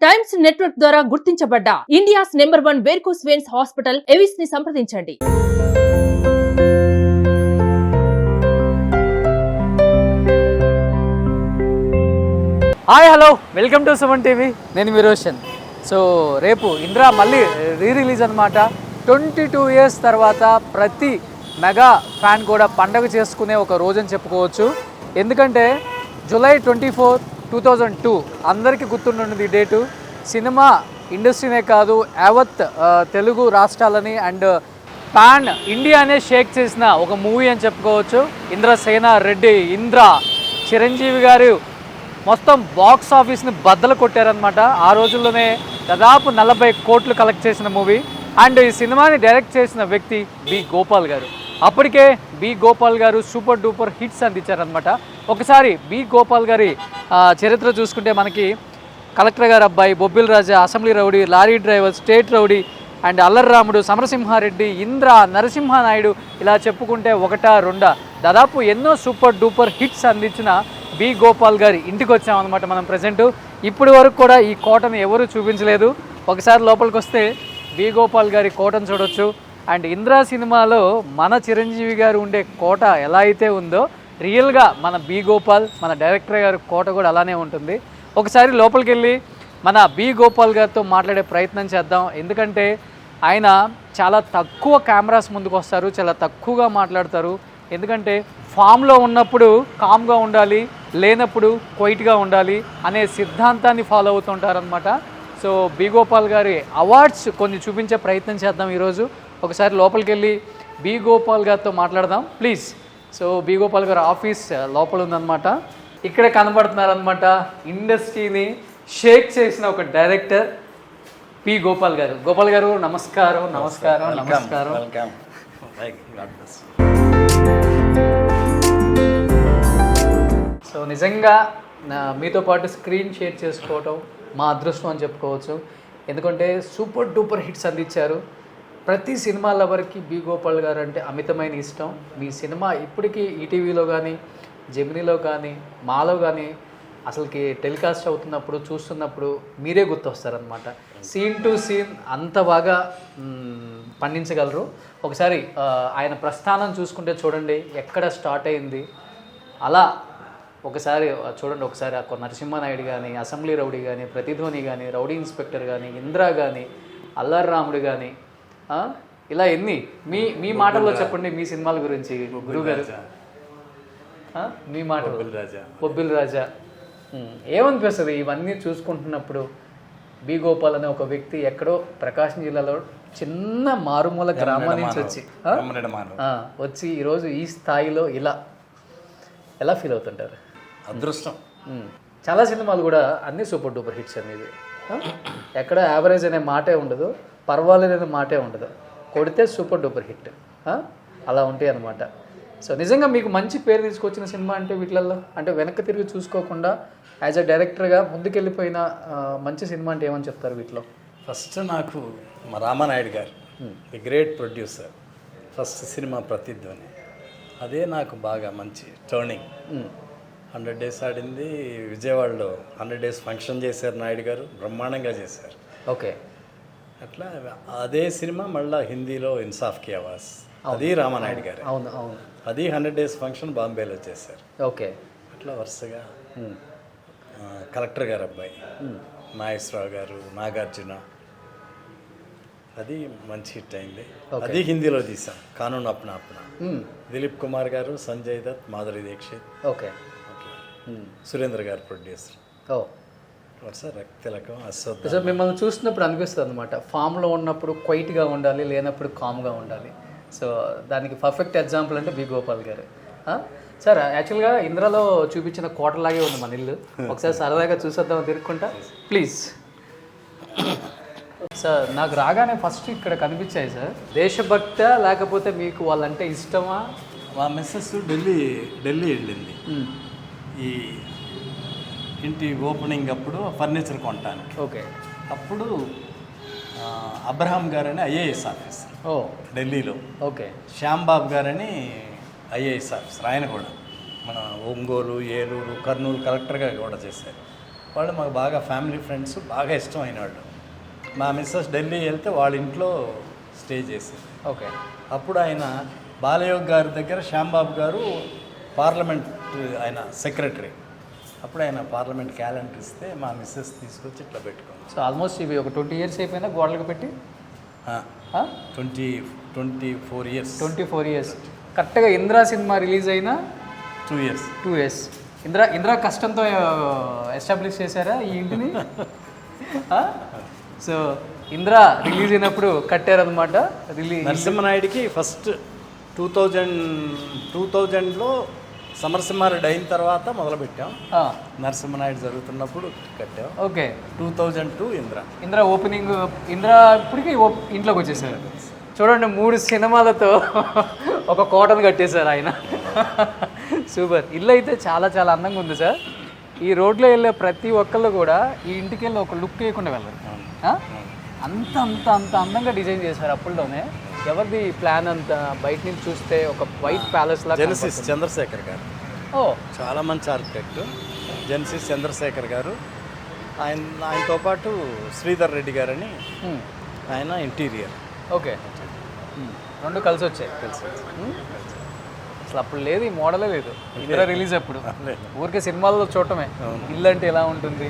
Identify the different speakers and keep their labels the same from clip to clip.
Speaker 1: Times network ద్వారా గుర్తించబడ్డ India's number 1 varicose veins hospital Avis ని సంప్రదించండి.
Speaker 2: Hi hello welcome to Suman TV. నేను మీ రోషన్. సో రేపు ఇంద్రా మళ్ళీ రిలీజ్ అనమాట. 22 years తర్వాత ప్రతి మెగా ఫ్యాన్ కూడా పండగ చేసుకునే ఒక రోజు అని చెప్పుకోవచ్చు. ఎందుకంటే July 24, 2002 అందరికీ గుర్తుంటుంది ఈ డేటు. సినిమా ఇండస్ట్రీనే కాదు యావత్ తెలుగు రాష్ట్రాలని అండ్ పాన్ ఇండియానే షేక్ చేసిన ఒక మూవీ అని చెప్పుకోవచ్చు. ఇంద్రసేన రెడ్డి చిరంజీవి గారు మొత్తం బాక్స్ ఆఫీస్ని బద్దలు కొట్టారనమాట. ఆ రోజుల్లోనే దాదాపు 40 కోట్లు కలెక్ట్ చేసిన మూవీ. అండ్ ఈ సినిమాని డైరెక్ట్ చేసిన వ్యక్తి బి గోపాల్ గారు. అప్పటికే బి గోపాల్ గారు సూపర్ డూపర్ హిట్స్ అందించారనమాట. ఒకసారి బి గోపాల్ గారి చరిత్ర చూసుకుంటే మనకి collector Garu Abbayi, Bobbili Raja, assembly rowdy, lorry driver, state rowdy and Allari Ramudu, Samarasimha Reddy, Narasimha Naidu ఇలా చెప్పుకుంటే ఒకటా రెండా దాదాపు ఎన్నో సూపర్ డూపర్ హిట్స్ అందించిన బి గోపాల్ గారి ఇంటికి వచ్చామన్నమాట మనం ప్రజెంట్. ఇప్పటి వరకు కూడా ఈ కోటను ఎవరు చూపించలేదు. ఒకసారి లోపలికి వస్తే బి గోపాల్ గారి కోటను చూడొచ్చు. అండ్ ఇంద్రా సినిమాలో మన చిరంజీవి గారు ఉండే కోట ఎలా అయితే ఉందో రియల్గా మన బి గోపాల్ మన డైరెక్టర్ గారి కోట కూడా అలానే ఉంటుంది. ఒకసారి లోపలికి వెళ్ళి మన బి గోపాల్ గారితో మాట్లాడే ప్రయత్నం చేద్దాం. ఎందుకంటే ఆయన చాలా తక్కువ కెమెరాస్ ముందుకు వస్తారు, చాలా తక్కువగా మాట్లాడతారు. ఎందుకంటే ఫామ్లో ఉన్నప్పుడు కామ్గా ఉండాలి, లేనప్పుడు క్వైట్గా ఉండాలి అనే సిద్ధాంతాన్ని ఫాలో అవుతుంటారనమాట. సో బి గోపాల్ గారి అవార్డ్స్ కొన్ని చూపించే ప్రయత్నం చేద్దాం ఈరోజు. ఒకసారి లోపలికి వెళ్ళి బి గోపాల్ గారితో మాట్లాడదాం ప్లీజ్. సో బి గోపాల్ గారి ఆఫీస్ లోపల ఉందన్నమాట. ఇక్కడే కనబడుతున్నారనమాట ఇండస్ట్రీని షేక్ చేసిన ఒక డైరెక్టర్ బి గోపాల్ గారు. గోపాల్ గారు నమస్కారం. నమస్కారం. నమస్కారం. సో నిజంగా మీతో పాటు స్క్రీన్ షేర్ చేసుకోవటం మా అదృష్టం అని చెప్పుకోవచ్చు. ఎందుకంటే సూపర్ డూపర్ హిట్స్ అందించారు. ప్రతి సినిమా లవర్కి బి గోపాల్ గారు అంటే అమితమైన ఇష్టం. మీ సినిమా ఇప్పటికీ ఈటీవీలో కానీ, జెమినీలో కానీ, మాలో కానీ అసలుకి టెలికాస్ట్ అవుతున్నప్పుడు చూస్తున్నప్పుడు మీరే గుర్తొస్తారనమాట. సీన్ టు సీన్ అంత బాగా పండించగలరు. ఒకసారి ఆయన ప్రస్థానం చూసుకుంటే చూడండి ఎక్కడ స్టార్ట్ అయింది. అలా ఒకసారి చూడండి. ఒకసారి నరసింహానాయుడు కానీ, అసెంబ్లీ రౌడీ కానీ, ప్రతిధ్వని కానీ, రౌడీ ఇన్స్పెక్టర్ కానీ, ఇంద్రా కానీ, అల్లర్రాముడు కానీ ఇలా ఎన్ని మీ మాటల్లో చెప్పండి మీ సినిమాల గురించి గురుగారు. మీ మాట బొబ్బిల్ రాజా ఏమనిపిస్తుంది ఇవన్నీ చూసుకుంటున్నప్పుడు? బి గోపాల్ అనే ఒక వ్యక్తి ఎక్కడో ప్రకాశం జిల్లాలో చిన్న మారుమూల గ్రామం నుంచి వచ్చి ఈరోజు ఈ స్థాయిలో ఎలా ఫీల్ అవుతుంటారు?
Speaker 3: అదృష్టం.
Speaker 2: చాలా సినిమాలు కూడా అన్ని సూపర్ డూపర్ హిట్స్ అనేది. ఎక్కడ యావరేజ్ అనే మాటే ఉండదు, పర్వాలేదు అనే మాటే ఉండదు. కొడితే సూపర్ డూపర్ హిట్ అలా ఉంటాయి అన్నమాట. సో నిజంగా మీకు మంచి పేరు తీసుకొచ్చిన సినిమా అంటే వీటిల్లో అంటే వెనక్కి తిరిగి చూసుకోకుండా యాజ్ అ డైరెక్టర్గా ముందుకెళ్ళిపోయిన మంచి సినిమా అంటే ఏమని చెప్తారు వీటిలో?
Speaker 3: ఫస్ట్ నాకు మా Ramanaidu garu the great producer. First cinema Prathidhwani, అదే నాకు బాగా మంచి టర్నింగ్. 100 days ఆడింది విజయవాడలో. 100 days ఫంక్షన్ చేశారు నాయుడు గారు, బ్రహ్మాండంగా చేశారు.
Speaker 2: ఓకే.
Speaker 3: అట్లా అదే సినిమా మళ్ళీ హిందీలో ఇన్సాఫ్ కి ఆవాజ్, అది రామానాయుడు గారు.
Speaker 2: అవును అవును.
Speaker 3: అది 100 days ఫంక్షన్ బాంబేలో చేశారు.
Speaker 2: ఓకే.
Speaker 3: అట్లా వరుసగా కలెక్టర్ గారు అబ్బాయి, నాగేశ్వరరావు గారు, నాగార్జున, అది మంచి హిట్ అయింది. అది హిందీలో తీసాం, కానూన్ అప్నా అప్నా. దిలీప్ కుమార్ గారు, సంజయ్ దత్, మాధురి దీక్షిత్,
Speaker 2: ఓకే,
Speaker 3: సురేంద్ర గారు ప్రొడ్యూసర్. వరుస రక్తిలకం, అశ్వత్.
Speaker 2: సో మిమ్మల్ని చూసినప్పుడు అనిపిస్తుంది అనమాట, ఫామ్లో ఉన్నప్పుడు క్వైట్గా ఉండాలి, లేనప్పుడు కామ్గా ఉండాలి. సో దానికి పర్ఫెక్ట్ ఎగ్జాంపుల్ అంటే బి గోపాల్ గారు. సార్ యాక్చువల్గా ఇంద్రలో చూపించిన కోటలాగే ఉంది మన ఇల్లు. ఒకసారి సరదాగా చూసేద్దాం తిరుక్కుంటా ప్లీజ్. సార్ నాకు రాగానే ఫస్ట్ ఇక్కడ కనిపించాయి సార్. దేశభక్త లేకపోతే మీకు వాళ్ళంటే ఇష్టమా?
Speaker 3: మా మిస్సెస్ ఢిల్లీ వెళ్ళింది ఈ ఇంటి ఓపెనింగ్ అప్పుడు ఫర్నిచర్ కొనటానికి.
Speaker 2: ఓకే.
Speaker 3: అప్పుడు అబ్రహాం గారని ఐఏఎస్ ఆఫీసర్ ఢిల్లీలో.
Speaker 2: ఓకే.
Speaker 3: శ్యాంబాబు గారని ఐఏఎస్ ఆఫీసర్, ఆయన కూడా మన ఒంగోలు, ఏలూరు, కర్నూలు కలెక్టర్గా కూడా చేశారు. వాళ్ళు మాకు బాగా ఫ్యామిలీ ఫ్రెండ్స్, బాగా ఇష్టమైన వాళ్ళు. మా మిస్సెస్ ఢిల్లీ వెళ్తే వాళ్ళ ఇంట్లో స్టే చేసేది.
Speaker 2: ఓకే.
Speaker 3: అప్పుడు ఆయన బాలయోగ్ గారి దగ్గర శ్యాంబాబు గారు పార్లమెంట్ ఆయన సెక్రటరీ. అప్పుడు ఆయన పార్లమెంట్ క్యాలెండర్ ఇస్తే మా మిస్సెస్ తీసుకొచ్చి ఇట్లా పెట్టుకున్నాం.
Speaker 2: సో ఆల్మోస్ట్ ఇవి ఒక 20 years అయిపోయినా గోడలకు పెట్టి
Speaker 3: 24 years.
Speaker 2: 24 years. కరెక్ట్గా ఇంద్రా సినిమా రిలీజ్ అయినా
Speaker 3: 2 years.
Speaker 2: 2 years. ఇంద్రా కష్టంతో ఎస్టాబ్లిష్ చేశారా ఈ ఇంటిని? సో ఇంద్రా రిలీజ్ అయినప్పుడు కట్టారనమాట.
Speaker 3: నరసింహనాయుడికి ఫస్ట్ 2000లో సమరసింహారెడ్డి అయిన తర్వాత మొదలుపెట్టాం. నరసింహనాయుడు జరుగుతున్నప్పుడు కట్టాం.
Speaker 2: ఓకే.
Speaker 3: 2002
Speaker 2: ఇంద్రా ఓపెనింగ్. ఇంద్రా ఇప్పటికీ ఇంట్లోకి వచ్చేసారు. చూడండి, 3 సినిమాలతో ఒక కోటను కట్టేశారు ఆయన. సూపర్. ఇల్లు అయితే చాలా చాలా అందంగా ఉంది సార్. ఈ రోడ్లో వెళ్ళే ప్రతి ఒక్కళ్ళు కూడా ఈ ఇంటికి వెళ్ళి ఒక లుక్ వేయకుండా వెళ్ళరు. అంత అంత అంత అందంగా డిజైన్ చేశారు అప్పుల్లోనే. ఎవరిది ప్లాన్ అంతా? బయట నుంచి చూస్తే ఒక వైట్ ప్యాలెస్ లా.
Speaker 3: జెనసిస్ చంద్రశేఖర్ గారు.
Speaker 2: ఓ,
Speaker 3: చాలా మంచి ఆర్కిటెక్ట్ జెనసిస్ చంద్రశేఖర్ గారు. ఆయనతో పాటు శ్రీధర్ రెడ్డి గారని ఆయన ఇంటీరియర్.
Speaker 2: ఓకే. 2 కలిసి వచ్చాయి. అసలు అప్పుడు లేదు, ఈ మోడలే లేదు. ఇంద్రా రిలీజ్ అప్పుడు ఊరికే సినిమాల్లో చూడటమే ఇల్లు అంటే ఎలా ఉంటుంది.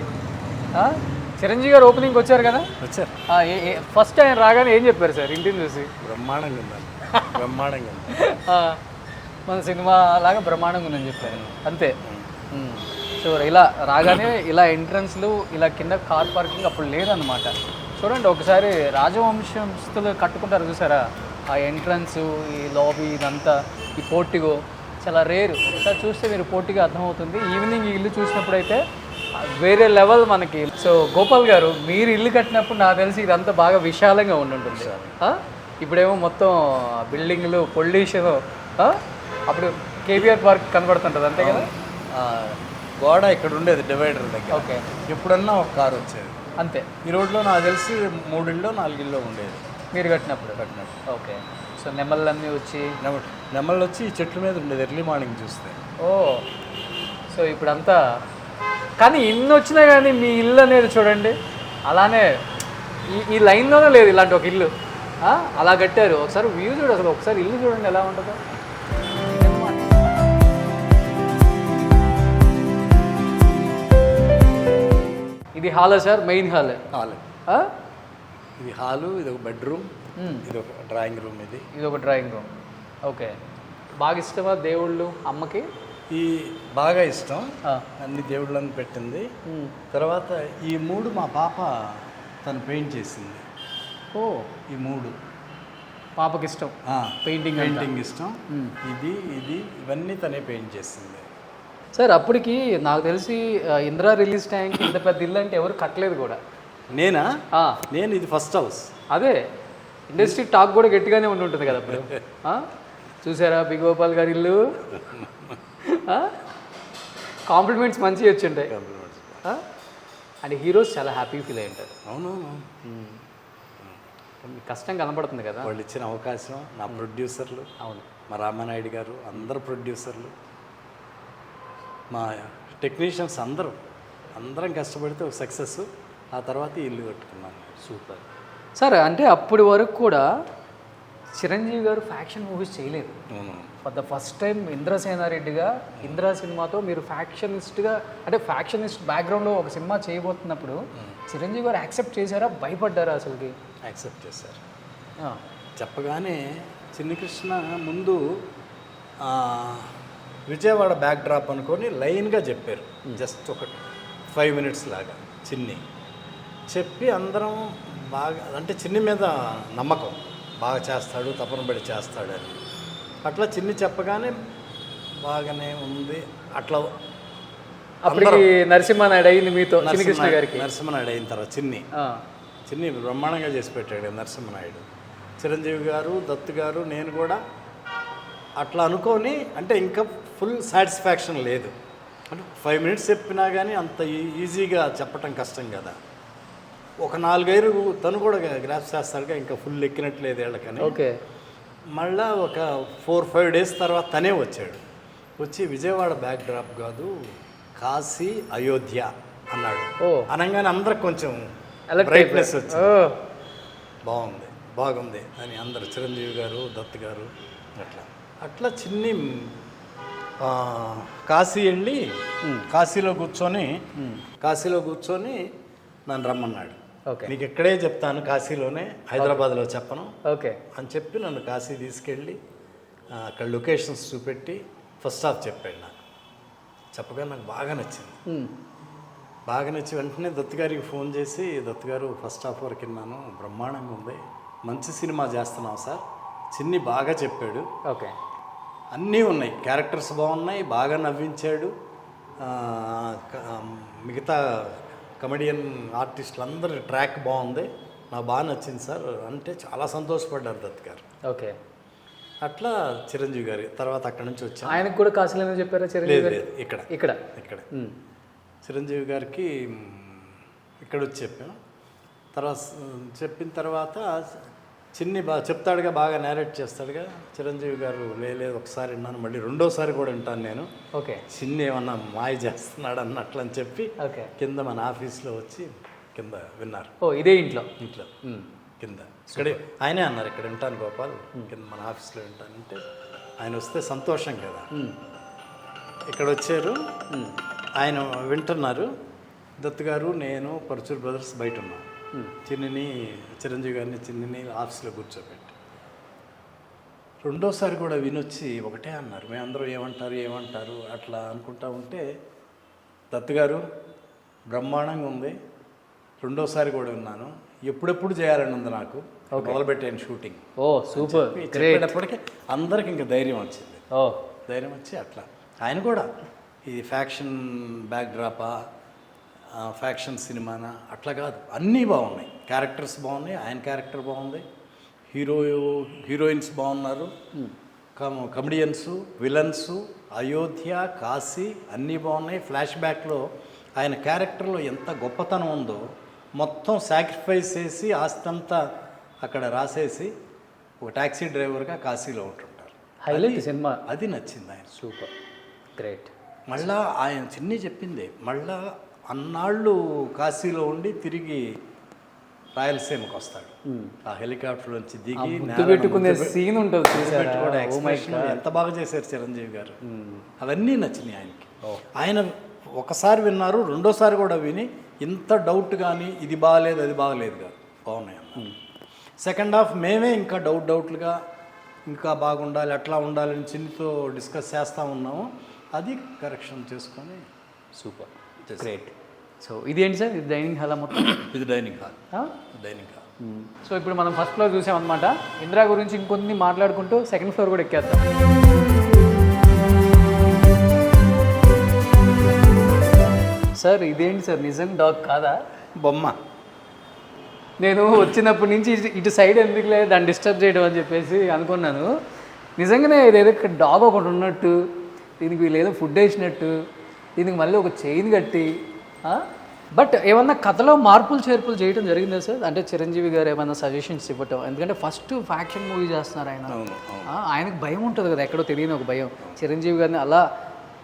Speaker 2: చిరంజీవి గారు ఓపెనింగ్కి వచ్చారు కదా.
Speaker 3: వచ్చారు.
Speaker 2: ఫస్ట్ ఆయన రాగానే ఏం చెప్పారు సార్ ఇంటిని చూసి?
Speaker 3: బ్రహ్మాండంగా ఉందండి, బ్రహ్మాండంగా ఉంది.
Speaker 2: మన సినిమా లాగా బ్రహ్మాండంగా ఉందని చెప్పారు అంతే. సో ఇలా రాగానే ఇలా ఎంట్రన్స్లు, ఇలా కింద కార్ పార్కింగ్ అప్పుడు లేదన్నమాట. చూడండి ఒకసారి రాజవంశస్థులు కట్టుకుంటారు చూసారా, ఆ ఎంట్రన్స్, ఈ లాబీ, ఇదంతా, ఈ పోర్టిగో చాలా రేరు. ఒకసారి చూస్తే మీరు పోర్టిగో అర్థమవుతుంది. ఈవినింగ్ ఈ ఇల్లు చూసినప్పుడు అయితే వేరే లెవెల్ మనకి. సో గోపాల్ గారు, మీరు ఇల్లు కట్టినప్పుడు నాకు తెలిసి ఇదంతా బాగా విశాలంగా ఉండుంటుంది. ఇప్పుడేమో మొత్తం బిల్డింగ్లు, పొల్యూషన్. అప్పుడు కేబీఆర్ పార్క్ కనబడుతుంటుంది అంతే కదా.
Speaker 3: గోడ ఇక్కడ ఉండేది డివైడర్ దగ్గర.
Speaker 2: ఓకే.
Speaker 3: ఎప్పుడన్నా ఒక కారు వచ్చేది
Speaker 2: అంతే.
Speaker 3: ఈ రోడ్లో నాకు తెలిసి 3 ఇళ్ళు 4 ఇళ్ళు ఉండేది
Speaker 2: మీరు కట్టినప్పుడు. ఓకే. సో నెమళ్ళన్నీ వచ్చి
Speaker 3: నెమళ్ళు వచ్చి ఈ చెట్ల మీద ఉండేది ఎర్లీ మార్నింగ్ చూస్తే.
Speaker 2: ఓ, సో ఇప్పుడంతా. కానీ ఇన్ని వచ్చినా కానీ మీ ఇల్లు అనేది చూడండి అలానే ఈ లైన్లోనే లేదు ఇలాంటి ఒక ఇల్లు. అలా కట్టారు. ఒకసారి వ్యూ చూడు, అసలు ఒకసారి ఇల్లు చూడండి ఎలా ఉంటుందో. ఇది హాలా సార్? Main hall.
Speaker 3: ఇది హాలు, ఇది ఒక బెడ్రూమ్, ఇది ఒక డ్రాయింగ్ రూమ్, ఇది
Speaker 2: ఒక డ్రాయింగ్ రూమ్. ఓకే. బాగా ఇష్టమా దేవుళ్ళు అమ్మకి?
Speaker 3: ఈ బాగా ఇష్టం, అన్ని దేవుళ్ళని పెట్టింది. తర్వాత ఈ 3 మా పాప తను పెయింట్ చేసింది.
Speaker 2: ఓ,
Speaker 3: ఈ 3
Speaker 2: పాపకి ఇష్టం. పెయింటింగ్
Speaker 3: ఇష్టం. ఇది ఇవన్నీ తనే పెయింట్ చేసింది.
Speaker 2: సార్ అప్పటికి నాకు తెలిసి ఇంద్రా రిలీజ్ టైంకి ఇంత పెద్ద ఇల్లు అంటే ఎవరు కట్టలేదు కూడా.
Speaker 3: నేను ఇది ఫస్ట్ హౌస్.
Speaker 2: అదే ఇండస్ట్రీ టాక్ కూడా గట్టిగానే ఉంటుంది కదా అప్పుడు. చూసారా బి గోపాల్ గారి ఇల్లు? కాంప్లిమెంట్స్ మంచిగా వచ్చింటాయి. అండ్ హీరోస్ చాలా హ్యాపీ ఫీల్ అయి ఉంటారు.
Speaker 3: అవునవును.
Speaker 2: కష్టం కనబడుతుంది కదా.
Speaker 3: వాళ్ళు ఇచ్చిన అవకాశం, నా ప్రొడ్యూసర్లు,
Speaker 2: అవును,
Speaker 3: మా రామానాయుడు గారు, అందరు ప్రొడ్యూసర్లు, మా టెక్నీషియన్స్ అందరం కష్టపడితే ఒక సక్సెస్. ఆ తర్వాత ఇల్లు కట్టుకున్నాను.
Speaker 2: Super sir. అంటే అప్పటి వరకు కూడా చిరంజీవి గారు ఫ్యాక్షన్ మూవీస్ చేయలేదు. ఫర్ ద ఫస్ట్ టైం ఇంద్రసేనారెడ్డిగా ఇంద్రా సినిమాతో మీరు ఫ్యాక్షనిస్ట్గా, అంటే ఫ్యాక్షనిస్ట్ బ్యాక్గ్రౌండ్లో ఒక సినిమా చేయబోతున్నప్పుడు చిరంజీవి గారు యాక్సెప్ట్ చేశారా, భయపడ్డారా? అసలుకి
Speaker 3: యాక్సెప్ట్ చేశారు. చెప్పగానే చిన్ని కృష్ణ ముందు విజయవాడ బ్యాక్ డ్రాప్ అనుకొని లైన్గా చెప్పారు. జస్ట్ ఒక 5 minutes లాగా చిన్ని చెప్పి అందరం బాగా, అంటే చిన్ని మీద నమ్మకం, బాగా చేస్తాడు, తపన పడి చేస్తాడని. అట్లా చిన్ని చెప్పగానే బాగానే ఉంది. అట్లా
Speaker 2: అప్పటికి నరసింహనాయుడు అయింది మీతో, కృష్ణ గారికి.
Speaker 3: నరసింహనాయుడు అయిన తర్వాత చిన్ని బ్రహ్మాండంగా చేసి పెట్టాడు నరసింహనాయుడు. చిరంజీవి గారు, దత్తు గారు, నేను కూడా అట్లా అనుకొని, అంటే ఇంకా ఫుల్ సాటిస్ఫాక్షన్ లేదు. అంటే 5 minutes చెప్పినా కానీ అంత ఈజీగా చెప్పటం కష్టం కదా. ఒక 4-5 తను కూడా గ్రాఫ్స్ చేస్తాడుగా, ఇంకా ఫుల్ ఎక్కినట్లేదు వీళ్ళకని.
Speaker 2: ఓకే.
Speaker 3: మళ్ళా ఒక 4-5 days తర్వాత తనే వచ్చాడు. వచ్చి విజయవాడ బ్యాక్ డ్రాప్ కాదు, కాశీ, అయోధ్య అన్నాడు.
Speaker 2: ఓ.
Speaker 3: అనగానే అందరికి కొంచెం
Speaker 2: Alert
Speaker 3: బ్రైట్నెస్
Speaker 2: అయిపోయారు.
Speaker 3: వచ్చింది. బాగుంది అని అందరు, చిరంజీవి గారు, దత్ గారు, అట్లా చిన్ని కాశీ వెళ్ళి కాశీలో కూర్చొని నన్ను రమ్మన్నాడు.
Speaker 2: ఓకే.
Speaker 3: నీకు ఇక్కడే చెప్తాను, కాశీలోనే, హైదరాబాద్లో చెప్పను
Speaker 2: ఓకే
Speaker 3: అని చెప్పి నన్ను కాశీ తీసుకెళ్ళి అక్కడ లొకేషన్స్ చూపెట్టి ఫస్ట్ హాఫ్ చెప్పాడు. నాకు చెప్పగా నాకు బాగా నచ్చింది. బాగా నచ్చి వెంటనే దత్ గారికి ఫోన్ చేసి, దత్ గారు ఫస్ట్ హాఫ్ వరకు విన్నాను, బ్రహ్మాండంగా ఉంది, మంచి సినిమా చేస్తున్నాం సార్, చిన్ని బాగా చెప్పాడు,
Speaker 2: ఓకే,
Speaker 3: అన్నీ ఉన్నాయి, క్యారెక్టర్స్ బాగున్నాయి, బాగా నవ్వించాడు, మిగతా కమెడియన్ ఆర్టిస్టులు అందరి ట్రాక్ బాగుంది, నాకు బాగా నచ్చింది సార్ అంటే చాలా సంతోషపడ్డారు దత్ గారు.
Speaker 2: ఓకే.
Speaker 3: అట్లా చిరంజీవి గారి తర్వాత అక్కడ నుంచి వచ్చాను.
Speaker 2: ఆయనకు కూడా కాశీలోనే చెప్పారా చిరంజీవి గారు?
Speaker 3: లేదు, ఇక్కడ
Speaker 2: ఇక్కడ
Speaker 3: ఇక్కడ చిరంజీవి గారికి ఇక్కడ వచ్చి చెప్పాను. తర్వాత చెప్పిన తర్వాత చిన్ని బాగా చెప్తాడుగా, బాగా నేరేట్ చేస్తాడుగా. చిరంజీవి గారు లేదు ఒకసారి విన్నాను, మళ్ళీ రెండోసారి కూడా వింటాను నేను,
Speaker 2: ఓకే,
Speaker 3: చిన్ని ఏమన్నా మాయ చేస్తున్నాడు అన్నట్లు అని చెప్పి
Speaker 2: ఓకే,
Speaker 3: కింద మన ఆఫీస్లో వచ్చి కింద విన్నారు.
Speaker 2: ఓ ఇదే ఇంట్లో
Speaker 3: కింద ఇక్కడే ఆయనే అన్నారు, ఇక్కడ వింటాను గోపాల్, కింద మన ఆఫీస్లో వింటానంటే ఆయన వస్తే సంతోషం కదా. ఇక్కడ వచ్చారు, ఆయన వింటున్నారు. దత్ గారు, నేను, పరచూర్ బ్రదర్స్ బయట ఉన్నాం. చిన్నిని, చిరంజీవి గారిని, చిన్నిని ఆఫీస్లో కూర్చోబెట్టి రెండోసారి కూడా వినొచ్చి ఒకటే అన్నారు. మేమందరం ఏమంటారు అట్లా అనుకుంటా ఉంటే, దత్ గారు బ్రహ్మాండంగా ఉంది, రెండోసారి కూడా విన్నాను, ఎప్పుడెప్పుడు చేయాలని ఉంది నాకు, మొదలుపెట్టాను షూటింగ్.
Speaker 2: ఓ సూపర్.
Speaker 3: చెప్పేటప్పటికి అందరికి ఇంకా ధైర్యం వచ్చింది.
Speaker 2: ఓ
Speaker 3: ధైర్యం వచ్చి అట్లా ఆయన కూడా ఇది ఫ్యాక్షన్ బ్యాక్డ్రాపా, ఫ్యాక్షన్ సినిమానా అట్లా కాదు, అన్నీ బాగున్నాయి, క్యారెక్టర్స్ బాగున్నాయి, ఆయన క్యారెక్టర్ బాగుంది, హీరోయిన్స్ బాగున్నారు, కమెడియన్స్, విలన్స్, అయోధ్య, కాశీ అన్నీ బాగున్నాయి. ఫ్లాష్ బ్యాక్లో ఆయన క్యారెక్టర్లో ఎంత గొప్పతనం ఉందో, మొత్తం సాక్రిఫైస్ చేసి ఆస్తంతా అక్కడ రాసేసి ఒక ట్యాక్సీ డ్రైవర్గా కాశీలో ఉంటుంటారు.
Speaker 2: హైలైట్ సినిమా,
Speaker 3: అది నచ్చింది ఆయన.
Speaker 2: Super, great.
Speaker 3: మళ్ళా ఆయన చిన్ని చెప్పింది, మళ్ళా అన్నాళ్ళు కాశీలో ఉండి తిరిగి రాయలసీమకు వస్తాడు, ఆ హెలికాప్టర్ నుంచి దిగి
Speaker 2: పెట్టుకునే సీన్ ఉంటుంది,
Speaker 3: ఎంత బాగా చేశారు చిరంజీవి గారు. అవన్నీ నచ్చినాయి ఆయనకి. ఆయన ఒకసారి విన్నారు, రెండోసారి కూడా విని ఇంత డౌట్ కానీ ఇది బాగలేదు అది బాగలేదు కాదు, బాగున్నాయి అన్న. సెకండ్ హాఫ్ మేమే ఇంకా డౌట్లుగా ఇంకా బాగుండాలి, అట్లా ఉండాలని చిన్నితో డిస్కస్ చేస్తూ ఉన్నాము, అది కరెక్షన్ చేసుకొని
Speaker 2: సూపర్, గ్రేట్. సో ఇదేంటి సార్, ఇది డైనింగ్ హాల్ మొత్తం?
Speaker 3: ఇది డైనింగ్ హాల్.
Speaker 2: సో ఇప్పుడు మనం ఫస్ట్ ఫ్లోర్ చూసామన్నమాట. ఇందిరా గురించి ఇంకొన్ని మాట్లాడుకుంటూ సెకండ్ ఫ్లోర్ కూడా ఎక్కేద్దాం. సార్ ఇదేంటి సార్, నిజం డాగ్ కాదా?
Speaker 3: బొమ్మ.
Speaker 2: నేను వచ్చినప్పటి నుంచి ఇటు సైడ్ ఎందుకు లేదు దాన్ని డిస్టర్బ్ చేయడం అని చెప్పేసి అనుకున్నాను. నిజంగానే ఇదేదో ఇక్కడ డాగ్ ఒకటి ఉన్నట్టు, దీనికి వీళ్ళేదో ఫుడ్ వేసినట్టు, దీనికి మళ్ళీ ఒక చైన్ కట్టి, బట్ ఏమన్నా కథలో మార్పులు చేర్పులు చేయడం జరిగిందా సార్? అంటే చిరంజీవి గారు ఏమైనా సజెషన్స్ ఇవ్వటం, ఎందుకంటే ఫస్ట్ ఫ్యాక్షన్ మూవీ చేస్తున్నారు ఆయన, ఆయనకు భయం ఉంటుంది కదా, ఎక్కడో తెలియని ఒక భయం. చిరంజీవి గారిని అలా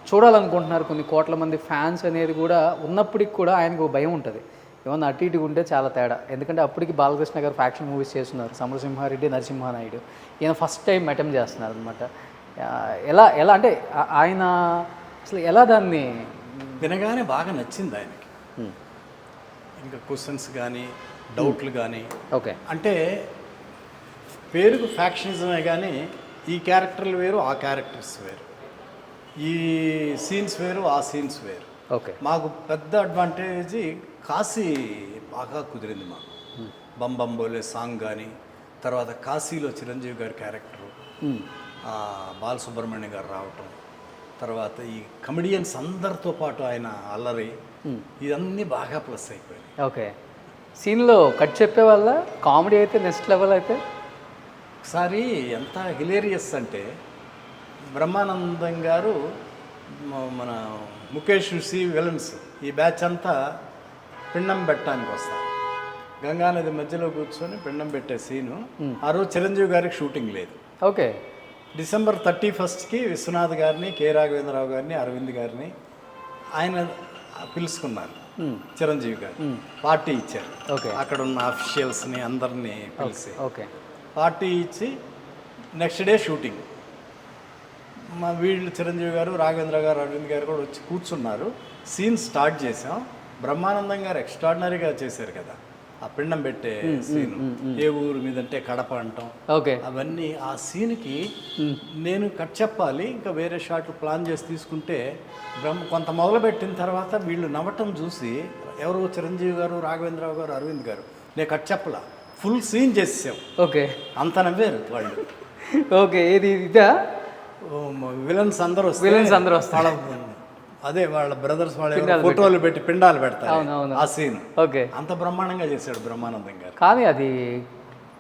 Speaker 2: చూడాలనుకుంటున్నారు, కొన్ని కోట్ల మంది ఫ్యాన్స్ అనేది కూడా ఉన్నప్పటికి కూడా ఆయనకు ఒక భయం ఉంటుంది. ఏమన్నా అటు ఇటుగా ఉంటే చాలా తేడా, ఎందుకంటే అప్పటికి బాలకృష్ణ గారు ఫ్యాక్షన్ మూవీస్ చేస్తున్నారు, సమరసింహారెడ్డి, నరసింహానాయుడు, ఈయన ఫస్ట్ టైం అటెంప్ట్ చేస్తున్నారు అనమాట. ఎలా అంటే ఆయన అసలు ఎలా దాన్ని
Speaker 3: వినగానే బాగా నచ్చింది ఆయనకి. ఇంకా క్వశ్చన్స్ కానీ డౌట్లు కానీ,
Speaker 2: ఓకే,
Speaker 3: అంటే పేరుకు ఫ్యాక్షనిజమే కానీ ఈ క్యారెక్టర్లు వేరు, ఆ క్యారెక్టర్స్ వేరు, ఈ సీన్స్ వేరు, ఆ సీన్స్ వేరు.
Speaker 2: ఓకే,
Speaker 3: మాకు పెద్ద అడ్వాంటేజ్ కాశీ బాగా కుదిరింది మాకు. బంబం బోలే సాంగ్ కానీ, తర్వాత కాశీలో చిరంజీవి గారి క్యారెక్టరు, బాలసుబ్రహ్మణ్యం గారు రావటం, తర్వాత ఈ కమెడియన్స్ అందరితో పాటు ఆయన అల్లరి, ఇవన్నీ బాగా ప్లస్ అయిపోయాయి.
Speaker 2: ఓకే, సీన్లో కట్ చెప్పే వల్ల కామెడీ అయితే నెక్స్ట్ లెవెల్. అయితే
Speaker 3: ఒకసారి ఎంత హిలేరియస్ అంటే, బ్రహ్మానందం గారు, మన ముఖేష్, సి విలన్స్, ఈ బ్యాచ్ అంతా పిండం పెట్టడానికి వస్తారు. గంగానది మధ్యలో కూర్చొని పిండం పెట్టే సీను, ఆ రోజు చిరంజీవి గారికి షూటింగ్ లేదు.
Speaker 2: ఓకే,
Speaker 3: డిసెంబర్ 31కి విశ్వనాథ్ గారిని, కె రాఘవేంద్రరావు గారిని, అరవింద్ గారిని ఆయన పిలుచుకున్నారు. చిరంజీవి గారు పార్టీ ఇచ్చారు.
Speaker 2: ఓకే.
Speaker 3: అక్కడ ఉన్న అఫీషియల్స్ని అందరినీ పిలిచి
Speaker 2: ఓకే.
Speaker 3: పార్టీ ఇచ్చి నెక్స్ట్ డే షూటింగ్. మా వీళ్ళు చిరంజీవి గారు, రాఘవేంద్ర గారు, అరవింద్ గారు కూడా వచ్చి కూర్చున్నారు. సీన్ స్టార్ట్ చేసాం. బ్రహ్మానందం గారు ఎక్స్ట్రాడినరీగా చేశారు కదా, ఆ పిండం పెట్టే సీను. ఏ ఊరు మీద అంటే కడప అంటాం.
Speaker 2: ఓకే.
Speaker 3: అవన్నీ ఆ సీన్కి నేను కట్ చెప్పాలి, ఇంకా వేరే షాట్ ప్లాన్ చేసి తీసుకుంటే కొంత మొదలుపెట్టిన తర్వాత వీళ్ళు నవ్వటం చూసి ఎవరు చిరంజీవి గారు, రాఘవేంద్రరావు గారు, అరవింద్ గారు, నేను కట్ చెప్పలా, ఫుల్ సీన్ చేసేసాం.
Speaker 2: ఓకే.
Speaker 3: అంత నవ్వారు వాళ్ళు.
Speaker 2: ఓకే. ఇది ఇదా
Speaker 3: విలన్స్ అందరూ
Speaker 2: వస్తారు.
Speaker 3: అదే వాళ్ళ బ్రదర్స్ వాళ్ళ ఫోటోలు పెట్టి పిండాలు పెడతారు ఆ సీన్.
Speaker 2: ఓకే.
Speaker 3: అంత బ్రహ్మాండంగా చేశాడు బ్రహ్మానందం గారు.
Speaker 2: కానీ అది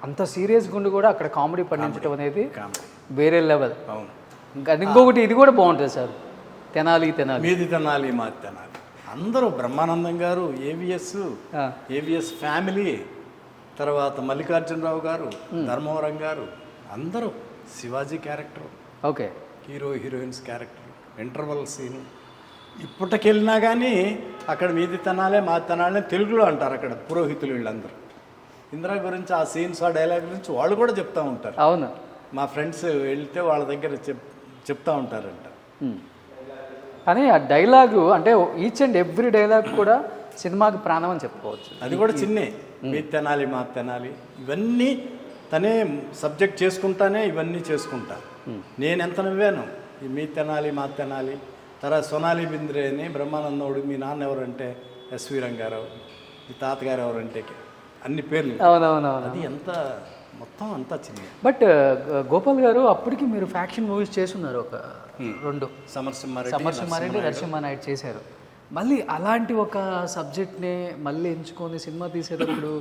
Speaker 2: అంత సీరియస్ గుండి కూడా అక్కడ కామెడీ పండించడం అనేది వేరే లెవెల్.
Speaker 3: అవును.
Speaker 2: ఇంకా ఇంకొకటి ఇది కూడా బాగుంటుంది సార్, తెనాలి
Speaker 3: మీది తెనాలి మాది తెనాలి. అందరూ బ్రహ్మానందం గారు, ఏవిఎస్ ఫ్యామిలీ, తర్వాత మల్లికార్జునరావు గారు, ధర్మవరం గారు, అందరూ Shivaji character,
Speaker 2: okay,
Speaker 3: heroines character, interval scene. ఇప్పటికెళ్ళినా కానీ అక్కడ మీది తెనాలే మాది తెనాలే తెలుగులో అంటారు అక్కడ పురోహితులు వీళ్ళందరూ. ఇందిరా గురించి ఆ సీన్స్, ఆ డైలాగ్ గురించి వాళ్ళు కూడా చెప్తూ ఉంటారు.
Speaker 2: అవును,
Speaker 3: మా ఫ్రెండ్స్ వెళ్తే వాళ్ళ దగ్గర చెప్తా ఉంటారంట.
Speaker 2: కానీ ఆ డైలాగు అంటే ఈచ్ అండ్ ఎవ్రీ డైలాగ్ కూడా సినిమాకి ప్రాణం అని చెప్పుకోవచ్చు.
Speaker 3: అది కూడా చిన్నే, మీది తెనాలి మాది తెనాలి, ఇవన్నీ తనే సబ్జెక్ట్ చేసుకుంటానే ఇవన్నీ చేసుకుంటా. నేను ఎంత నవ్వాను ఈ మీ తెనాలి మా తెనాలి. తర్వాత సోనాలి బింద్రే అని బ్రహ్మానందోడు, మీ నాన్న ఎవరంటే ఎస్వి రంగారావు, మీ తాతగారు ఎవరంటే అన్ని పేర్లు.
Speaker 2: అవునవునవును.
Speaker 3: అది ఎంత మొత్తం అంతా చిన్న.
Speaker 2: బట్ గోపాల్ గారు అప్పటికి మీరు ఫ్యాక్షన్ మూవీస్ చేస్తున్నారు, ఒక 2 సమరసింహారెడ్డి, నరసింహానాయుడు చేశారు. మళ్ళీ అలాంటి ఒక సబ్జెక్ట్ని మళ్ళీ ఎంచుకొని సినిమా తీసేటప్పుడు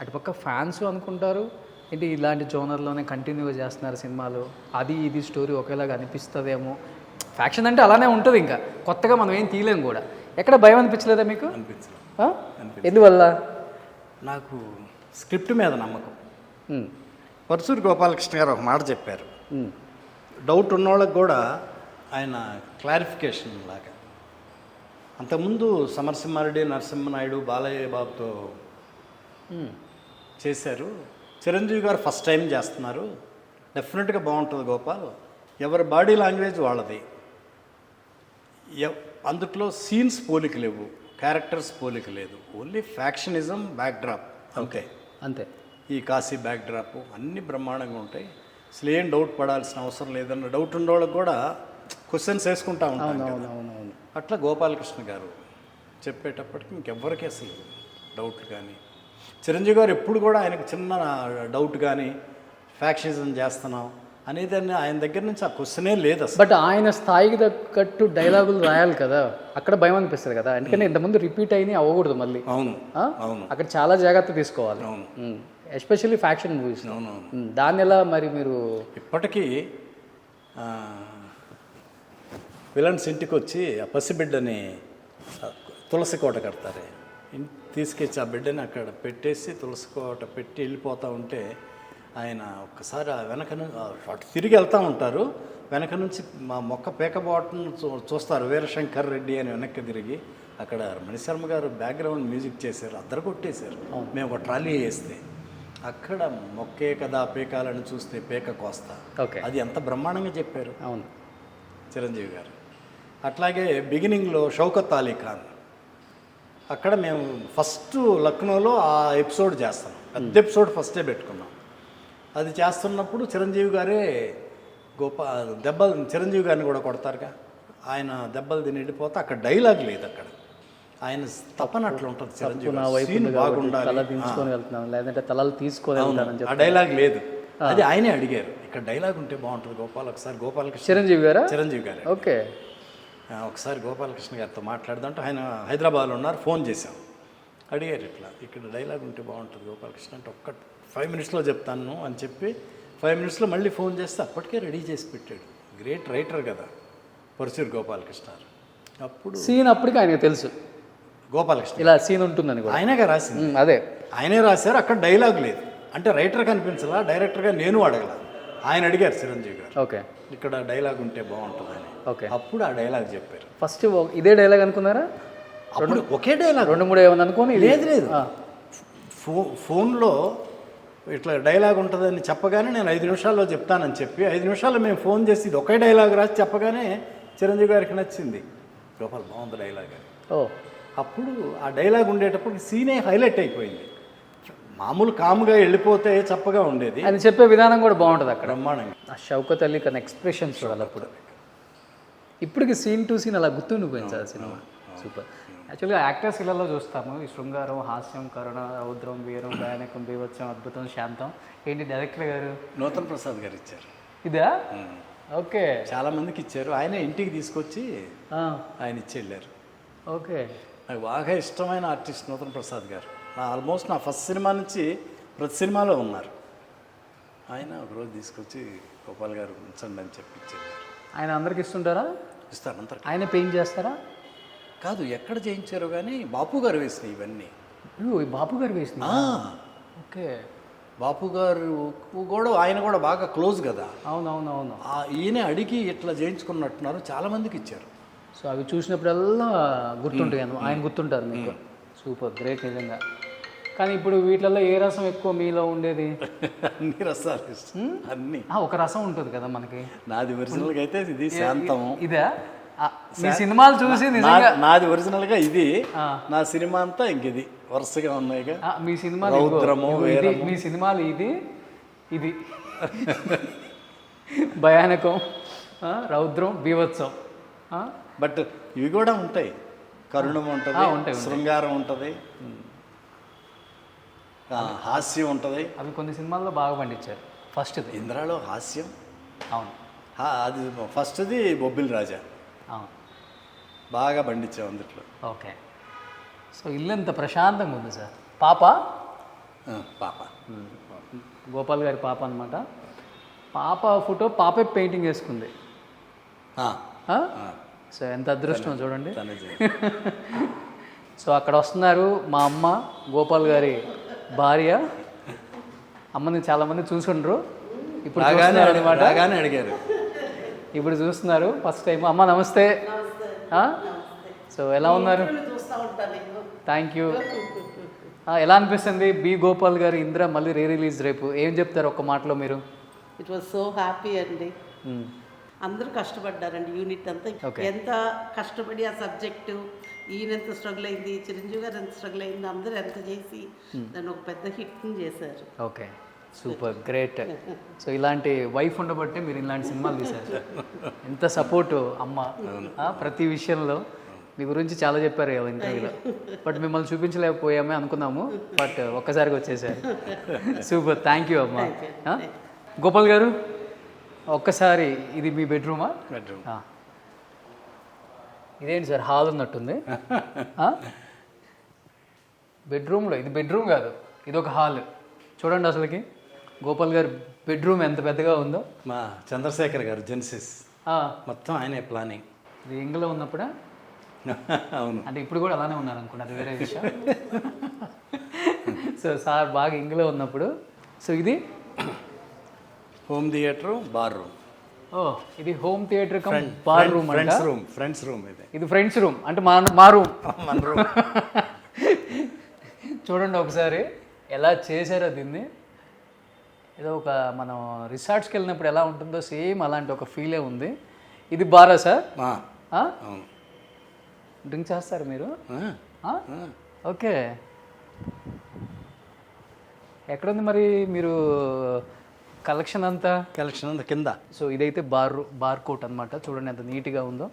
Speaker 2: అటుపక్క ఫ్యాన్స్ అనుకుంటారు ఏంటి ఇలాంటి జోనర్లోనే కంటిన్యూగా చేస్తున్నారు సినిమాలు, అది ఇది స్టోరీ ఒకేలాగా అనిపిస్తుందేమో. ఫ్యాక్షన్ అంటే అలానే ఉంటుంది, ఇంకా కొత్తగా మనం ఏం తీయలేము కూడా. ఎక్కడ భయం అనిపించలేదా మీకు? ఎందువల్ల?
Speaker 3: నాకు స్క్రిప్ట్ మీద నమ్మకం. పరుసూరి గోపాలకృష్ణ గారు ఒక మాట చెప్పారు, డౌట్ ఉన్నోళ్ళకి కూడా ఆయన క్లారిఫికేషన్ లాగా. అంతకుముందు సమరసింహారెడ్డి, నరసింహనాయుడు, బాలయ్య బాబుతో చేశారు. చిరంజీవి గారు ఫస్ట్ టైం చేస్తున్నారు, డెఫినెట్గా బాగుంటుంది గోపాల్. ఎవరి బాడీ లాంగ్వేజ్ వాళ్ళది, అందుట్లో సీన్స్ పోలిక లేవు, క్యారెక్టర్స్ పోలిక లేదు, ఓన్లీ ఫ్యాక్షనిజం బ్యాక్డ్రాప్ అంతే. ఈ కాశీ బ్యాక్డ్రాప్ అన్నీ బ్రహ్మాండంగా ఉంటాయి. అసలు ఏం డౌట్ పడాల్సిన అవసరం లేదన్న డౌట్ ఉండేవాళ్ళకి కూడా క్వశ్చన్స్ వేసుకుంటా ఉంటాం కదా. అట్లా గోపాలకృష్ణ గారు చెప్పేటప్పటికి ఇంకెవ్వరికి అసలు డౌట్లు కానీ, చిరంజీవి గారు ఎప్పుడు కూడా ఆయనకు చిన్న డౌట్ కానీ ఫ్యాక్షనిజం చేస్తున్నాం అనేది ఆయన దగ్గర నుంచి ఆ క్వశ్చనే లేదు అసలు.
Speaker 2: బట్ ఆయన స్థాయికి తగ్గట్టు డైలాగులు రాయాలి కదా, అక్కడ భయం అనిపిస్తుంది కదా, ఎందుకంటే ఇంతకుముందు రిపీట్ అయినా అవ్వకూడదు మళ్ళీ.
Speaker 3: అవును అవును,
Speaker 2: అక్కడ చాలా జాగ్రత్త తీసుకోవాలి.
Speaker 3: అవును,
Speaker 2: ఎస్పెషల్లీ ఫ్యాక్షన్ మూవీస్.
Speaker 3: అవునవును.
Speaker 2: దాన్ని ఎలా మరి మీరు
Speaker 3: ఇప్పటికీ విలన్స్ ఇంటికి వచ్చి ఆ పసిబిడ్డని తులసి కోట కడతారే, తీసుకొచ్చి ఆ బిడ్డని అక్కడ పెట్టేసి తులసి కోట పెట్టి వెళ్ళిపోతూ ఉంటే ఆయన ఒక్కసారి ఆ అటు తిరిగి వెళ్తూ ఉంటారు, వెనక నుంచి మా మొక్క పేకబాటును చూస్తారు, వీరశంకర్ రెడ్డి అని వెనక్కి తిరిగి అక్కడ మణిశర్మ గారు బ్యాక్గ్రౌండ్ మ్యూజిక్ చేశారు, అద్దరు కొట్టేశారు. మేము ఒక ట్రాలీ వేస్తే అక్కడ మొక్కే కదా పేకాలని చూస్తే పేక కోస్తా, అది ఎంత బ్రహ్మాండంగా చెప్పారు.
Speaker 2: అవును,
Speaker 3: చిరంజీవి గారు. అట్లాగే బిగినింగ్లో షౌకత్ అలీ ఖాన్, అక్కడ మేము ఫస్ట్ లక్నోలో ఆ ఎపిసోడ్ చేస్తాం, పెద్ద ఎపిసోడ్ ఫస్టే పెట్టుకున్నాం. అది చేస్తున్నప్పుడు చిరంజీవి గారే దెబ్బలు చిరంజీవి గారిని కూడా కొడతారుగా, ఆయన దెబ్బలు తిని వెళ్ళిపోతే అక్కడ డైలాగ్ లేదు, అక్కడ ఆయన తపన అట్లా ఉంటుంది. చిరంజీవి బాగుండాలి,
Speaker 2: లేదంటే తలలు తీసుకొని
Speaker 3: ఆ డైలాగ్ లేదు, అది ఆయనే అడిగారు, ఇక్కడ డైలాగ్ ఉంటే బాగుంటుంది గోపాల్, ఒకసారి గోపాలకృష్ణ
Speaker 2: చిరంజీవి గారు
Speaker 3: ఓకే ఒకసారి గోపాలకృష్ణ గారితో మాట్లాడదంటే ఆయన హైదరాబాద్లో ఉన్నారు, ఫోన్ చేశాం, అడిగారు ఇట్లా ఇక్కడ డైలాగ్ ఉంటే బాగుంటుంది గోపాలకృష్ణ అంటే, ఒక్క 5 minutesలో చెప్తాను అని చెప్పి 5 minutesలో మళ్ళీ ఫోన్ చేస్తే అప్పటికే రెడీ చేసి పెట్టాడు. గ్రేట్ రైటర్ కదా పరుచూరి గోపాలకృష్ణ. అప్పుడు సీన్
Speaker 2: అప్పటికి ఆయనకు తెలుసు
Speaker 3: గోపాలకృష్ణ
Speaker 2: ఇలా సీన్ ఉంటుందని,
Speaker 3: ఆయనగా రాసింది,
Speaker 2: అదే
Speaker 3: ఆయనే రాశారు. అక్కడ డైలాగ్ లేదు అంటే రైటర్ కనిపించలా, డైరెక్టర్గా నేను అడగల, ఆయన అడిగారు చిరంజీవి గారు,
Speaker 2: ఓకే
Speaker 3: ఇక్కడ డైలాగ్ ఉంటే బాగుంటుందని.
Speaker 2: ఓకే,
Speaker 3: అప్పుడు ఆ డైలాగ్ చెప్పారు.
Speaker 2: ఫస్ట్ ఇదే డైలాగ్ అనుకున్నారా?
Speaker 3: అప్పుడు ఒకే డైలాగ్
Speaker 2: 2-3 ఏమన్నా అనుకోని
Speaker 3: లేదు లేదు ఫోన్లో ఇట్లా డైలాగ్ ఉంటుందని చెప్పగానే నేను 5 నిమిషాల్లో చెప్తానని చెప్పి 5 నిమిషాల్లో మేము ఫోన్ చేసి ఇది ఒకే డైలాగ్ రాసి చెప్పగానే చిరంజీవి గారికి నచ్చింది. గోపాల్ బాగుంది డైలాగ్ అని. అప్పుడు ఆ డైలాగ్ ఉండేటప్పుడు సీనే హైలైట్ అయిపోయింది. మామూలు కాముగా వెళ్ళిపోతే చప్పగా ఉండేది.
Speaker 2: అది చెప్పే విధానం కూడా బాగుంటుంది అక్కడ.
Speaker 3: బ్రహ్మాండంగా
Speaker 2: ఆ షౌకత్ అలీ ఖాన్ ఎక్స్ప్రెషన్స్ చూడాలి అప్పుడు. ఇప్పటికి సీన్ టు సీన్ అలా గుర్తుండిపోయింది సార్ సినిమా. సూపర్. యాక్చువల్గా యాక్టర్స్ ఇళ్లలో చూస్తాము ఈ శృంగారం, హాస్యం, కరుణ, రౌద్రం, వీరం, భయానకం, బీభత్సం, అద్భుతం, శాంతం. ఏంటి డైరెక్టర్ గారు?
Speaker 3: నూతన్ ప్రసాద్ గారు ఇచ్చారు.
Speaker 2: ఇదా? ఓకే.
Speaker 3: చాలా మందికి ఇచ్చారు. ఆయన ఇంటికి తీసుకొచ్చి ఆయన ఇచ్చి వెళ్ళారు.
Speaker 2: ఓకే.
Speaker 3: నాకు బాగా ఇష్టమైన ఆర్టిస్ట్ నూతన్ ప్రసాద్ గారు. ఆల్మోస్ట్ నా ఫస్ట్ సినిమా నుంచి ప్రతి సినిమాలో ఉన్నారు. ఆయన ఒకరోజు తీసుకొచ్చి గోపాల్ గారు ఉంచండి అని చెప్పి ఇచ్చారు.
Speaker 2: ఆయన అందరికి ఇస్తుంటారా?
Speaker 3: ఇస్తారు అంతా.
Speaker 2: ఆయన పెయింట్ చేస్తారా?
Speaker 3: కాదు, ఎక్కడ చేయించారో కానీ బాపు గారు వేసినాయి ఇవన్నీ.
Speaker 2: బాపు గారు వేసిన. ఓకే.
Speaker 3: బాపు గారు కూడా ఆయన కూడా బాగా క్లోజ్ కదా.
Speaker 2: అవునవునవును.
Speaker 3: ఈయన అడిగి ఇట్లా చేయించుకున్నట్టున్నారు, చాలామందికి ఇచ్చారు.
Speaker 2: సో అవి చూసినప్పుడల్లా గుర్తుంటాయి. ఆయన గుర్తుంటారు మీకు. సూపర్, గ్రేట్ నిజంగా. కానీ ఇప్పుడు వీటిల్లో ఏ రసం ఎక్కువ మీలో ఉండేది?
Speaker 3: అన్ని రసాలు అన్ని.
Speaker 2: ఒక రసం ఉంటుంది కదా మనకి.
Speaker 3: నాది ఒరిజినల్గా అయితే ఇది శాంతం.
Speaker 2: ఇదా? మీ సినిమాలు చూసి
Speaker 3: నాది ఒరిజినల్గా ఇది. నా సినిమా అంతా ఇంక ఇది వరుసగా ఉన్నాయిగా.
Speaker 2: మీ సినిమాలు మీ సినిమాలు ఇది ఇది భయానకం, రౌద్రం, బీభత్సం.
Speaker 3: బట్ ఇవి కూడా ఉంటాయి. కరుణం ఉంటుంది, శృంగారం ఉంటుంది, హాస్యం ఉంటుంది.
Speaker 2: అవి కొన్ని సినిమాల్లో బాగా పండించారు. ఫస్ట్
Speaker 3: ఇంద్రాలో హాస్యం.
Speaker 2: అవును,
Speaker 3: అది ఫస్ట్ది బొబ్బిల్ రాజా. బాగా పండించాం అందుట్లో.
Speaker 2: ఓకే. సో ఇల్లు ఎంత ప్రశాంతంగా ఉంది సార్. పాప
Speaker 3: పాప
Speaker 2: గోపాల్ గారి పాప అనమాట. పాప ఫోటో పాపే పెయింటింగ్ వేసుకుంది. సో ఎంత అదృష్టం చూడండి. సో అక్కడ వస్తున్నారు మా అమ్మ, గోపాల్ గారి భార్య. అమ్మని చాలామంది చూసుండ్రు. ఇప్పుడు
Speaker 3: బాగానే అడిగారు.
Speaker 2: ఇప్పుడు చూస్తున్నారు ఫస్ట్ టైం. అమ్మ నమస్తే. సో ఎలా ఉన్నారు? Thank you. ఎలా అనిపిస్తుంది బి గోపాల్ గారి ఇంద్ర మళ్ళీ రిలీజ్ రేపు? ఏం చెప్తారు ఒక్క మాటలో మీరు?
Speaker 4: ఇట్ వాజ్ సో హ్యాపీ అండి. అందరూ కష్టపడ్డారండి. యూనిట్ అంతా ఎంత కష్టపడి ఆ సబ్జెక్టు, ఈయన ఎంత స్ట్రగుల్ అయింది, చిరంజీవి గారు ఎంత స్ట్రగుల్ అయింది, అందరూ ఎంత చేసి దాన్ని ఒక పెద్ద హిట్ని చేశారు.
Speaker 2: Okay, super, great. సో ఇలాంటి వైఫ్ ఉండబట్టే మీరు ఇలాంటి సినిమాలు తీశారు. ఎంత సపోర్టు అమ్మ ప్రతి విషయంలో. మీ గురించి చాలా చెప్పారు కదా ఇంటర్వ్యూలో. బట్ మిమ్మల్ని చూపించలేకపోయామే అనుకున్నాము, బట్ ఒక్కసారిగా వచ్చేసారు. సూపర్, థ్యాంక్ యూ అమ్మ. గోపాల్ గారు ఒక్కసారి, ఇది మీ బెడ్రూమా?
Speaker 3: బెడ్రూమ్.
Speaker 2: ఇదేంటి సార్ హాల్ ఉన్నట్టుంది. బెడ్రూమ్లో ఇది బెడ్రూమ్ కాదు, ఇది ఒక హాల్. చూడండి అసలుకి గోపాల్ గారు బెడ్రూమ్ ఎంత పెద్దగా ఉందో.
Speaker 3: మా చంద్రశేఖర్ గారు జెన్సిస్ మొత్తం ఆయనే ప్లానింగ్.
Speaker 2: ఇది ఇంగ్లో ఉన్నప్పుడా?
Speaker 3: అవును.
Speaker 2: అంటే ఇప్పుడు కూడా అలానే ఉన్నారు అనుకోండి, అది వేరే విషయం. సో సార్ బాగా ఇంగ్లో ఉన్నప్పుడు. సో ఇది
Speaker 3: హోమ్ థియేటర్, బార్ రూమ్.
Speaker 2: ఇది home theatre come bar room.
Speaker 3: Friends room.
Speaker 2: ఇది ఫ్రెండ్స్ రూమ్ అంటే మా రూమ్. చూడండి ఒకసారి ఎలా చేశారో దీన్ని. ఏదో ఒక మనం రిసార్ట్స్కి వెళ్ళినప్పుడు ఎలా ఉంటుందో సేమ్ అలాంటి ఒక ఫీలే ఉంది. ఇది బారా సార్? డ్రింక్ చేస్తారు మీరు? ఓకే. ఎక్కడుంది మరి మీరు కలెక్షన్ అంతా?
Speaker 3: కింద.
Speaker 2: సో ఇదైతే బార్ కోట్ అనమాట. చూడండి ఎంత నీట్గా ఉందో.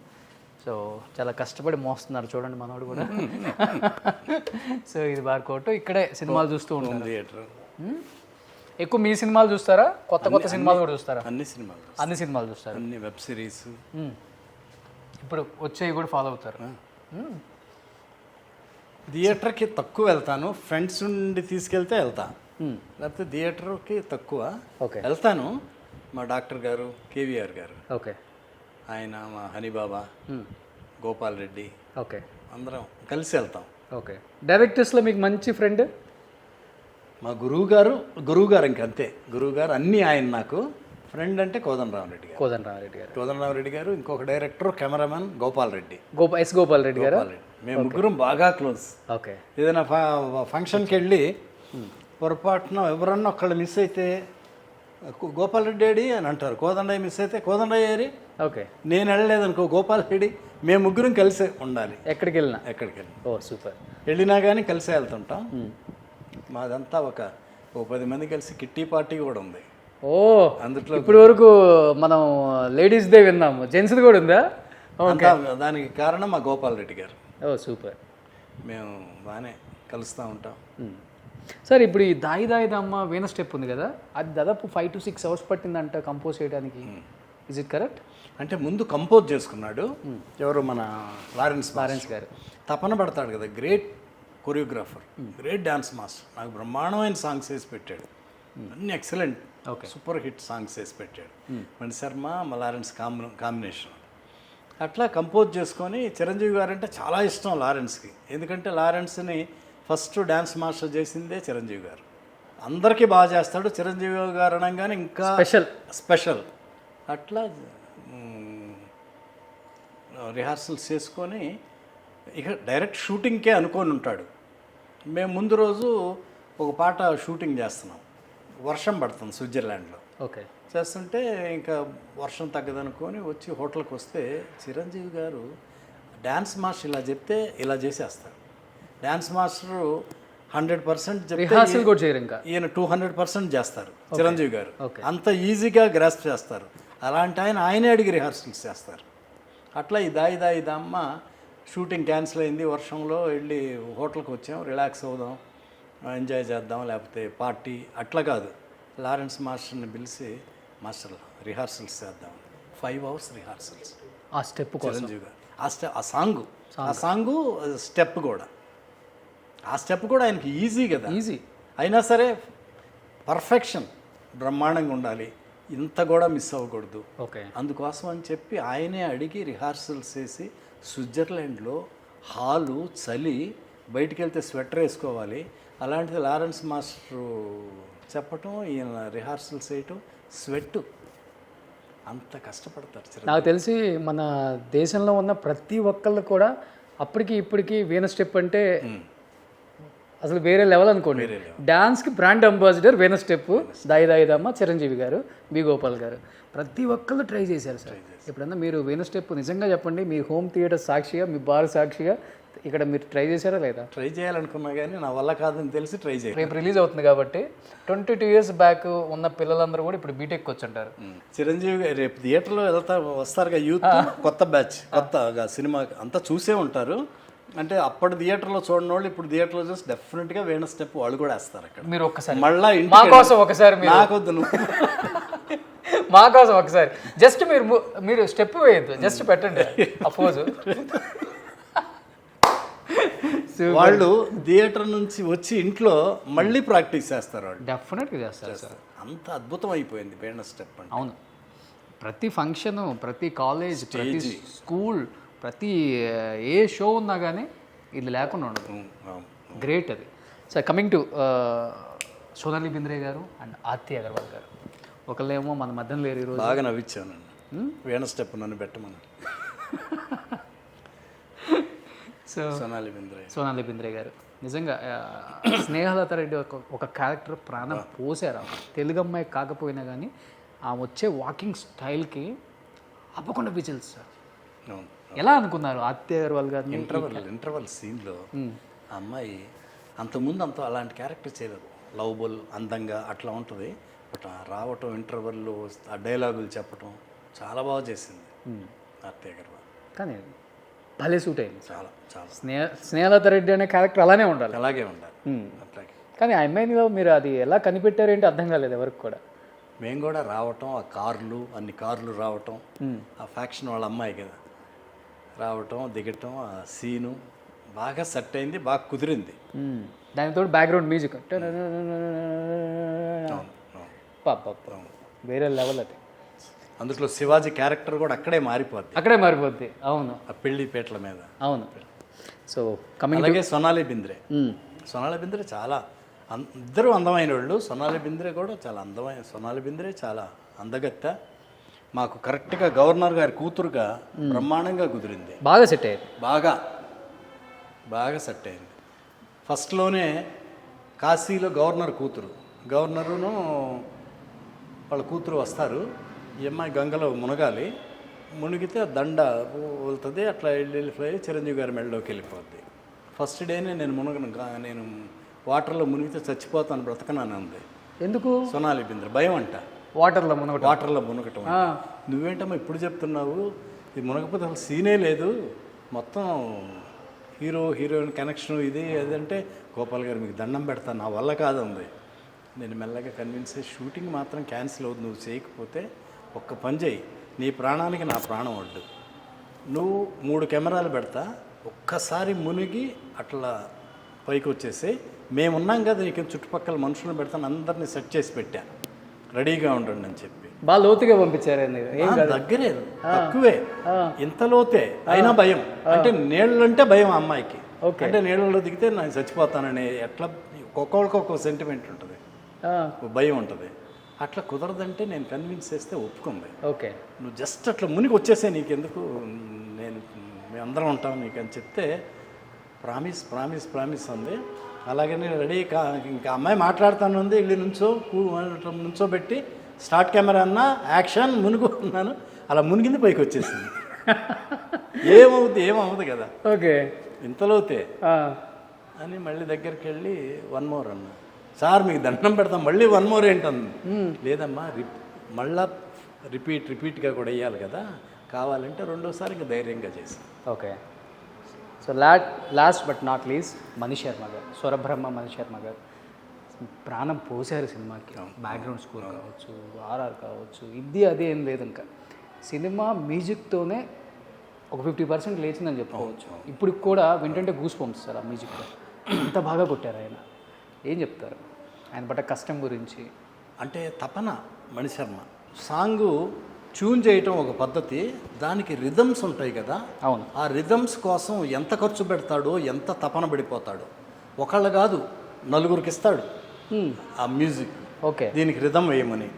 Speaker 2: సో చాలా కష్టపడి మోస్తున్నారు చూడండి మనోడు కూడా. సో ఇది బార్ కోట్. ఇక్కడే సినిమాలు చూస్తూ ఉంటారు.
Speaker 3: థియేటర్.
Speaker 2: ఎక్కువ మీ సినిమాలు చూస్తారా? కొత్త సినిమాలు కూడా చూస్తారా?
Speaker 3: అన్ని సినిమాలు
Speaker 2: చూస్తారు.
Speaker 3: అన్ని వెబ్ సిరీస్.
Speaker 2: ఇప్పుడు వచ్చేవి కూడా ఫాలో అవుతారు.
Speaker 3: థియేటర్కి తక్కువ వెళ్తాను. ఫ్రెండ్స్ నుండి తీసుకెళ్తే వెళ్తా, లేకపోతే థియేటర్కి తక్కువ వెళ్తాను. మా డాక్టర్ గారు, కేవీఆర్ గారు,
Speaker 2: ఓకే,
Speaker 3: ఆయన, మా హనీబాబా, గోపాల్ రెడ్డి,
Speaker 2: ఓకే,
Speaker 3: అందరం కలిసి వెళ్తాం.
Speaker 2: ఓకే. డైరెక్టర్స్లో మీకు మంచి ఫ్రెండ్?
Speaker 3: మా గురువు గారు ఇంకంతే. గురువు గారు అన్నీ ఆయన నాకు. ఫ్రెండ్ అంటే కోదండరామరెడ్డి గారు.
Speaker 2: కోదండరామరెడ్డి గారు.
Speaker 3: కోదండరామరెడ్డి గారు, ఇంకొక డైరెక్టర్ కెమెరామెన్ గోపాల్ రెడ్డి.
Speaker 2: గోపాల్ రెడ్డి గారు.
Speaker 3: మేము ముగ్గురం బాగా క్లోజ్.
Speaker 2: ఓకే.
Speaker 3: ఏదైనా ఫంక్షన్కి వెళ్ళి పొరపాటున ఎవరన్నా ఒకళ్ళు మిస్ అయితే గోపాల్ రెడ్డి ఏడి అని అంటారు. కోదండయ్య మిస్ అయితే కోదండయ్య ఏరి.
Speaker 2: ఓకే.
Speaker 3: నేను వెళ్ళలేదు అనుకో గోపాల్ రెడ్డి, మేము ముగ్గురం కలిసే ఉండాలి
Speaker 2: ఎక్కడికి వెళ్ళినా.
Speaker 3: ఓ
Speaker 2: సూపర్.
Speaker 3: వెళ్ళినా కానీ కలిసే వెళ్తుంటాం. మాదంతా ఒక 10 మంది కలిసి కిట్టి పార్టీ కూడా ఉంది.
Speaker 2: ఓ, అందులో ఇప్పటి వరకు మనం లేడీస్దే విన్నాము, జెంట్స్ది కూడా ఉందా?
Speaker 3: దానికి కారణం మా గోపాల్ రెడ్డి గారు.
Speaker 2: ఓ సూపర్.
Speaker 3: మేము బాగానే కలుస్తూ ఉంటాం.
Speaker 2: సార్, ఇప్పుడు ఈ దాయి దాయి దమ్మ వీణ స్టెప్ ఉంది కదా, అది దాదాపు 5 to 6 hours పట్టిందంట కంపోజ్ చేయడానికి. Is it correct?
Speaker 3: అంటే ముందు కంపోజ్ చేసుకున్నాడు ఎవరు, మన లారెన్స్
Speaker 2: గారు.
Speaker 3: తపన పడతాడు కదా, great choreographer, great dance master. నాకు బ్రహ్మాండమైన సాంగ్స్ వేసి పెట్టాడు, అన్ని ఎక్సలెంట్ సూపర్ హిట్ సాంగ్స్ వేసి పెట్టాడు. Mani Sharma Lawrence combination. అట్లా కంపోజ్ చేసుకొని చిరంజీవి గారు అంటే చాలా ఇష్టం లారెన్స్కి. ఎందుకంటే లారెన్స్ని ఫస్ట్ డ్యాన్స్ మాస్టర్ చేసిందే చిరంజీవి గారు. అందరికీ బాగా చేస్తాడు చిరంజీవి గారు అనగానే ఇంకా స్పెషల్. అట్లా రిహార్సల్స్ చేసుకొని ఇక డైరెక్ట్ షూటింగ్కే అనుకొని ఉంటాడు. మేము ముందు రోజు ఒక పాట షూటింగ్ చేస్తున్నాం, వర్షం పడుతుంది స్విట్జర్లాండ్లో.
Speaker 2: ఓకే.
Speaker 3: చేస్తుంటే ఇంకా వర్షం తగ్గదనుకొని వచ్చి హోటల్కి వస్తే చిరంజీవి గారు డ్యాన్స్ మాస్టర్ ఇలా చెప్తే ఇలా చేసేస్తారు. డ్యాన్స్ మాస్టర్ 100%
Speaker 2: రిహార్సల్ కూడా చేయరు, ఇంకా
Speaker 3: ఈయన 200% చేస్తారు చిరంజీవి గారు. అంత ఈజీగా గ్రాస్ప్ చేస్తారు. అలాంటి ఆయనే అడిగి రిహార్సల్స్ చేస్తారు. అట్లా ఈ దాయి దాయి దమ్మ షూటింగ్ క్యాన్సిల్ అయింది, వర్షంలో వెళ్ళి హోటల్కి వచ్చాం, రిలాక్స్ అవుదాం, ఎంజాయ్ చేద్దాం, లేకపోతే పార్టీ అట్లా కాదు. లారెన్స్ మాస్టర్ని పిలిచి మాస్టర్ రిహార్సల్స్ చేద్దాం. 5 hours రిహార్సల్స్
Speaker 2: ఆ స్టెప్
Speaker 3: చిరంజీవి గారు. ఆ సాంగు స్టెప్ కూడా, ఆ స్టెప్ కూడా ఆయనకి ఈజీ కదా, ఈజీ అయినా సరే పర్ఫెక్షన్ బ్రహ్మాండంగా ఉండాలి, ఇంత కూడా మిస్ అవ్వకూడదు.
Speaker 2: ఓకే.
Speaker 3: అందుకోసం అని చెప్పి ఆయనే అడిగి రిహార్సల్స్ చేసి, స్విట్జర్లాండ్లో హాలు చలి, బయటికి వెళ్తే స్వెటర్ వేసుకోవాలి, అలాంటిది లారెన్స్ మాస్టరు చెప్పటం, ఈయన రిహార్సల్స్ చేయటం, స్వెట్, అంత కష్టపడతారు.
Speaker 2: నాకు తెలిసి మన దేశంలో ఉన్న ప్రతి ఒక్కళ్ళు కూడా అప్పటికి ఇప్పటికి వీణ స్టెప్ అంటే అసలు వేరే లెవెల్ అనుకోండి. డాన్స్కి బ్రాండ్ అంబాసిడర్ వీణ స్టెప్, దాయి దాయి దమ్మ చిరంజీవి గారు, బి గోపాల్ గారు, ప్రతి ఒక్కళ్ళు ట్రై చేశారు సార్. ఎప్పుడన్నా మీరు వీణ స్టెప్ నిజంగా చెప్పండి, మీ హోమ్ థియేటర్ సాక్షిగా, మీ బార్ సాక్షిగా ఇక్కడ మీరు ట్రై చేశారా లేదా?
Speaker 3: ట్రై చేయాలనుకున్నా కానీ నా వల్ల కాదని తెలిసి ట్రై చేయాలి.
Speaker 2: రేపు రిలీజ్ అవుతుంది కాబట్టి 22 years బ్యాక్ ఉన్న పిల్లలందరూ కూడా ఇప్పుడు బీటెక్ వచ్చి అంటారు.
Speaker 3: చిరంజీవి రేపు థియేటర్లో వస్తారుగా యూత్, కొత్త బ్యాచ్, కొత్తగా సినిమా అంతా చూసే ఉంటారు. అంటే అప్పటి థియేటర్లో చూడని వాళ్ళు ఇప్పుడు థియేటర్లో చూసి డెఫినెట్గా వేణ స్టెప్ వాళ్ళు కూడా వేస్తారు. అక్కడ
Speaker 2: మీరు ఒక్కసారి
Speaker 3: మళ్ళీ
Speaker 2: మా కోసం ఒకసారి,
Speaker 3: నాకొద్దు నువ్వు
Speaker 2: మా కోసం ఒకసారి జస్ట్ మీరు స్టెప్ వేయద్దు, జస్ట్ పెట్టండి ఆ పోజు.
Speaker 3: వాళ్ళు థియేటర్ నుంచి వచ్చి ఇంట్లో మళ్ళీ ప్రాక్టీస్ చేస్తారు. వాళ్ళు
Speaker 2: డెఫినెట్గా చేస్తారు సార్.
Speaker 3: అంత అద్భుతం అయిపోయింది వేణ స్టెప్ అంటే.
Speaker 2: అవును, ప్రతి ఫంక్షను, ప్రతి కాలేజ్, ప్రతి స్కూల్, ప్రతి ఏ షో ఉన్నా కానీ ఇది లేకుండా ఉండదు. గ్రేట్ అది. Sir, coming to Sonali Bendre గారు అండ్ ఆర్తి అగర్వాల్ గారు, ఒకళ్ళేమో మన మధ్యలో లేరు ఈరోజు.
Speaker 3: బాగా నవ్వించాను వేణ స్టెప్ నన్ను పెట్టమని.
Speaker 2: సో సోనాలి బింద్రే గారు నిజంగా స్నేహలత రెడ్డి ఒక క్యారెక్టర్ ప్రాణం పోసారు. తెలుగు అమ్మాయి కాకపోయినా కానీ ఆ వచ్చే వాకింగ్ స్టైల్కి అప్పకుండా విజిల్స్ సార్. ఎలా అనుకున్నారు ఆర్తి అగర్వాల్ గారిని?
Speaker 3: ఇంటర్వల్ సీన్లో ఆ అమ్మాయి అంతకుముందు అలాంటి క్యారెక్టర్ చేయలేదు. లవబుల్, అందంగా అట్లా ఉంటుంది. బట్ రావటం, ఇంటర్వెల్లో ఆ డైలాగులు చెప్పటం చాలా బాగా చేసింది ఆర్తి అగర్వాల్.
Speaker 2: కానీ భలే సూట్ అయింది.
Speaker 3: చాలా చాలా
Speaker 2: స్నేహలత రెడ్డి అనే క్యారెక్టర్ అలానే ఉండాలి,
Speaker 3: అలాగే ఉండాలి. అట్లాగే.
Speaker 2: కానీ ఆ అమ్మాయిలో మీరు అది ఎలా కనిపెట్టారేంటి అర్థం కాలేదు ఎవరికి కూడా.
Speaker 3: మేము కూడా రావటం, ఆ కార్లు, అన్ని కార్లు రావటం, ఆ ఫ్యాక్షన్ వాళ్ళ అమ్మాయి కదా రావటం, దిగటం, ఆ సీను బాగా సెట్ అయింది, బాగా కుదిరింది.
Speaker 2: దానితో బ్యాక్గ్రౌండ్ మ్యూజిక్ వేరే లెవెల్ అది.
Speaker 3: అందులో శివాజీ క్యారెక్టర్ కూడా అక్కడే మారిపోద్ది.
Speaker 2: అవును,
Speaker 3: ఆ పెళ్లిపేటల మీద.
Speaker 2: అవును. సో కమింగ్
Speaker 3: అలాగే సోనాలి బింద్రే చాలా ఇద్దరు అందమైన వాళ్ళు. సొనాలి బింద్రే కూడా చాలా అందమైన, సొనాలి బింద్రే చాలా అందగత్త. మాకు కరెక్ట్గా గవర్నర్ గారి కూతురుగా బ్రహ్మాండంగా కుదిరింది.
Speaker 2: బాగా సెట్ అయ్యారు.
Speaker 3: బాగా సెట్ అయింది. ఫస్ట్లోనే కాశీలో గవర్నర్ కూతురు, గవర్నరును వాళ్ళ కూతురు వస్తారు. ఈ అమ్మాయి గంగలో మునగాలి, మునిగితే దండ వెళ్తుంది, అట్లా వెళ్ళిపోయి చిరంజీవి గారి మెడలోకి వెళ్ళిపోద్ది. ఫస్ట్ డేనే నేను వాటర్లో మునిగితే చచ్చిపోతాను, బ్రతకనాను అంది.
Speaker 2: ఎందుకు?
Speaker 3: సొనాలి బింద్రే భయం అంట
Speaker 2: వాటర్లో మునగటం.
Speaker 3: నువ్వేంటమ్మా ఇప్పుడు చెప్తున్నావు, ఇది మునగపోతే అసలు సీనే లేదు, మొత్తం హీరోయిన్ కనెక్షన్ ఇది అదంటే, గోపాల్ గారు మీకు దండం పెడతాను, నా వల్ల కాదు ఉంది. నేను మెల్లగా కన్విన్స్ అయ్యి, షూటింగ్ మాత్రం క్యాన్సిల్ అవుతుంది, నువ్వు చేయకపోతే ఒక్క పని చేయి, నీ ప్రాణానికి నా ప్రాణం వడ్డు, నువ్వు 3 కెమెరాలు పెడతా, ఒక్కసారి మునిగి అట్లా పైకి వచ్చేసి, మేమున్నాం కదా నీకు చుట్టుపక్కల మనుషులను పెడతాను, అందరినీ సెట్ చేసి పెట్టా, రెడీగా ఉండండి అని చెప్పి.
Speaker 2: బాగా లోతుగా పంపించారు.
Speaker 3: దగ్గరే, తక్కువే, ఇంత లోతే అయినా భయం. అంటే నీళ్ళంటే భయం ఆ అమ్మాయికి. అంటే నీళ్ళలో దిగితే నేను చచ్చిపోతానని, ఎట్లా ఒక్కొక్కరికి ఒక్కొక్క సెంటిమెంట్ ఉంటుంది, భయం ఉంటుంది. అట్లా కుదరదంటే నేను కన్విన్స్ చేస్తే ఒప్పుకుంది.
Speaker 2: ఓకే,
Speaker 3: నువ్వు జస్ట్ అట్లా మునిగి వచ్చేసే, నీకెందుకు, మేమందరం ఉంటాం నీకు అని చెప్తే, ప్రామిస్ అంది. అలాగే నేను రెడీ ఇంకా అమ్మాయి మాట్లాడుతాను ఉంది, వెళ్ళి నుంచోబెట్టి స్టార్ట్ కెమెరా అన్నా యాక్షన్ మునుగు అన్నాను. అలా మునిగింది, పైకి వచ్చేసింది. ఏమవుతుంది కదా,
Speaker 2: ఓకే
Speaker 3: ఇంతలోతే అని మళ్ళీ దగ్గరికి వెళ్ళి 1 more అన్నా. సార్ మీకు దండం పెడతాం, మళ్ళీ 1 more ఏంటంది. లేదమ్మా మళ్ళా రిపీట్గా కూడా వేయాలి కదా, కావాలంటే రెండోసారి ఇంకా ధైర్యంగా చేసి.
Speaker 2: Okay, so last but not least Mani Sharma garu, స్వరబ్రహ్మ మణిశర్మ గారు ప్రాణం పోసారు సినిమాకి. బ్యాక్గ్రౌండ్ స్కోర్ కావచ్చు, ఆర్ఆర్ కావచ్చు, ఇది అదే ఏం లేదు. ఇంకా సినిమా మ్యూజిక్తోనే ఒక 50% లేచిందని చెప్పుకోవచ్చు. ఇప్పుడు కూడా వింటుంటే గూస్ బంప్స్ సార్ ఆ మ్యూజిక్లో. ఎంత బాగా కొట్టారు ఆయన. ఏం చెప్తారు ఆయన పడ్డ కష్టం గురించి?
Speaker 3: అంటే తపన మణిశర్మ. సాంగు ట్యూన్ చేయటం ఒక పద్ధతి, దానికి రిథమ్స్ ఉంటాయి కదా.
Speaker 2: అవును.
Speaker 3: ఆ రిథమ్స్ కోసం ఎంత ఖర్చు పెడతాడో, ఎంత తపన పడిపోతాడో. ఒకళ్ళు కాదు, 4గురికి ఇస్తాడు ఆ మ్యూజిక్.
Speaker 2: ఓకే,
Speaker 3: దీనికి రిథమ్ వేయమని.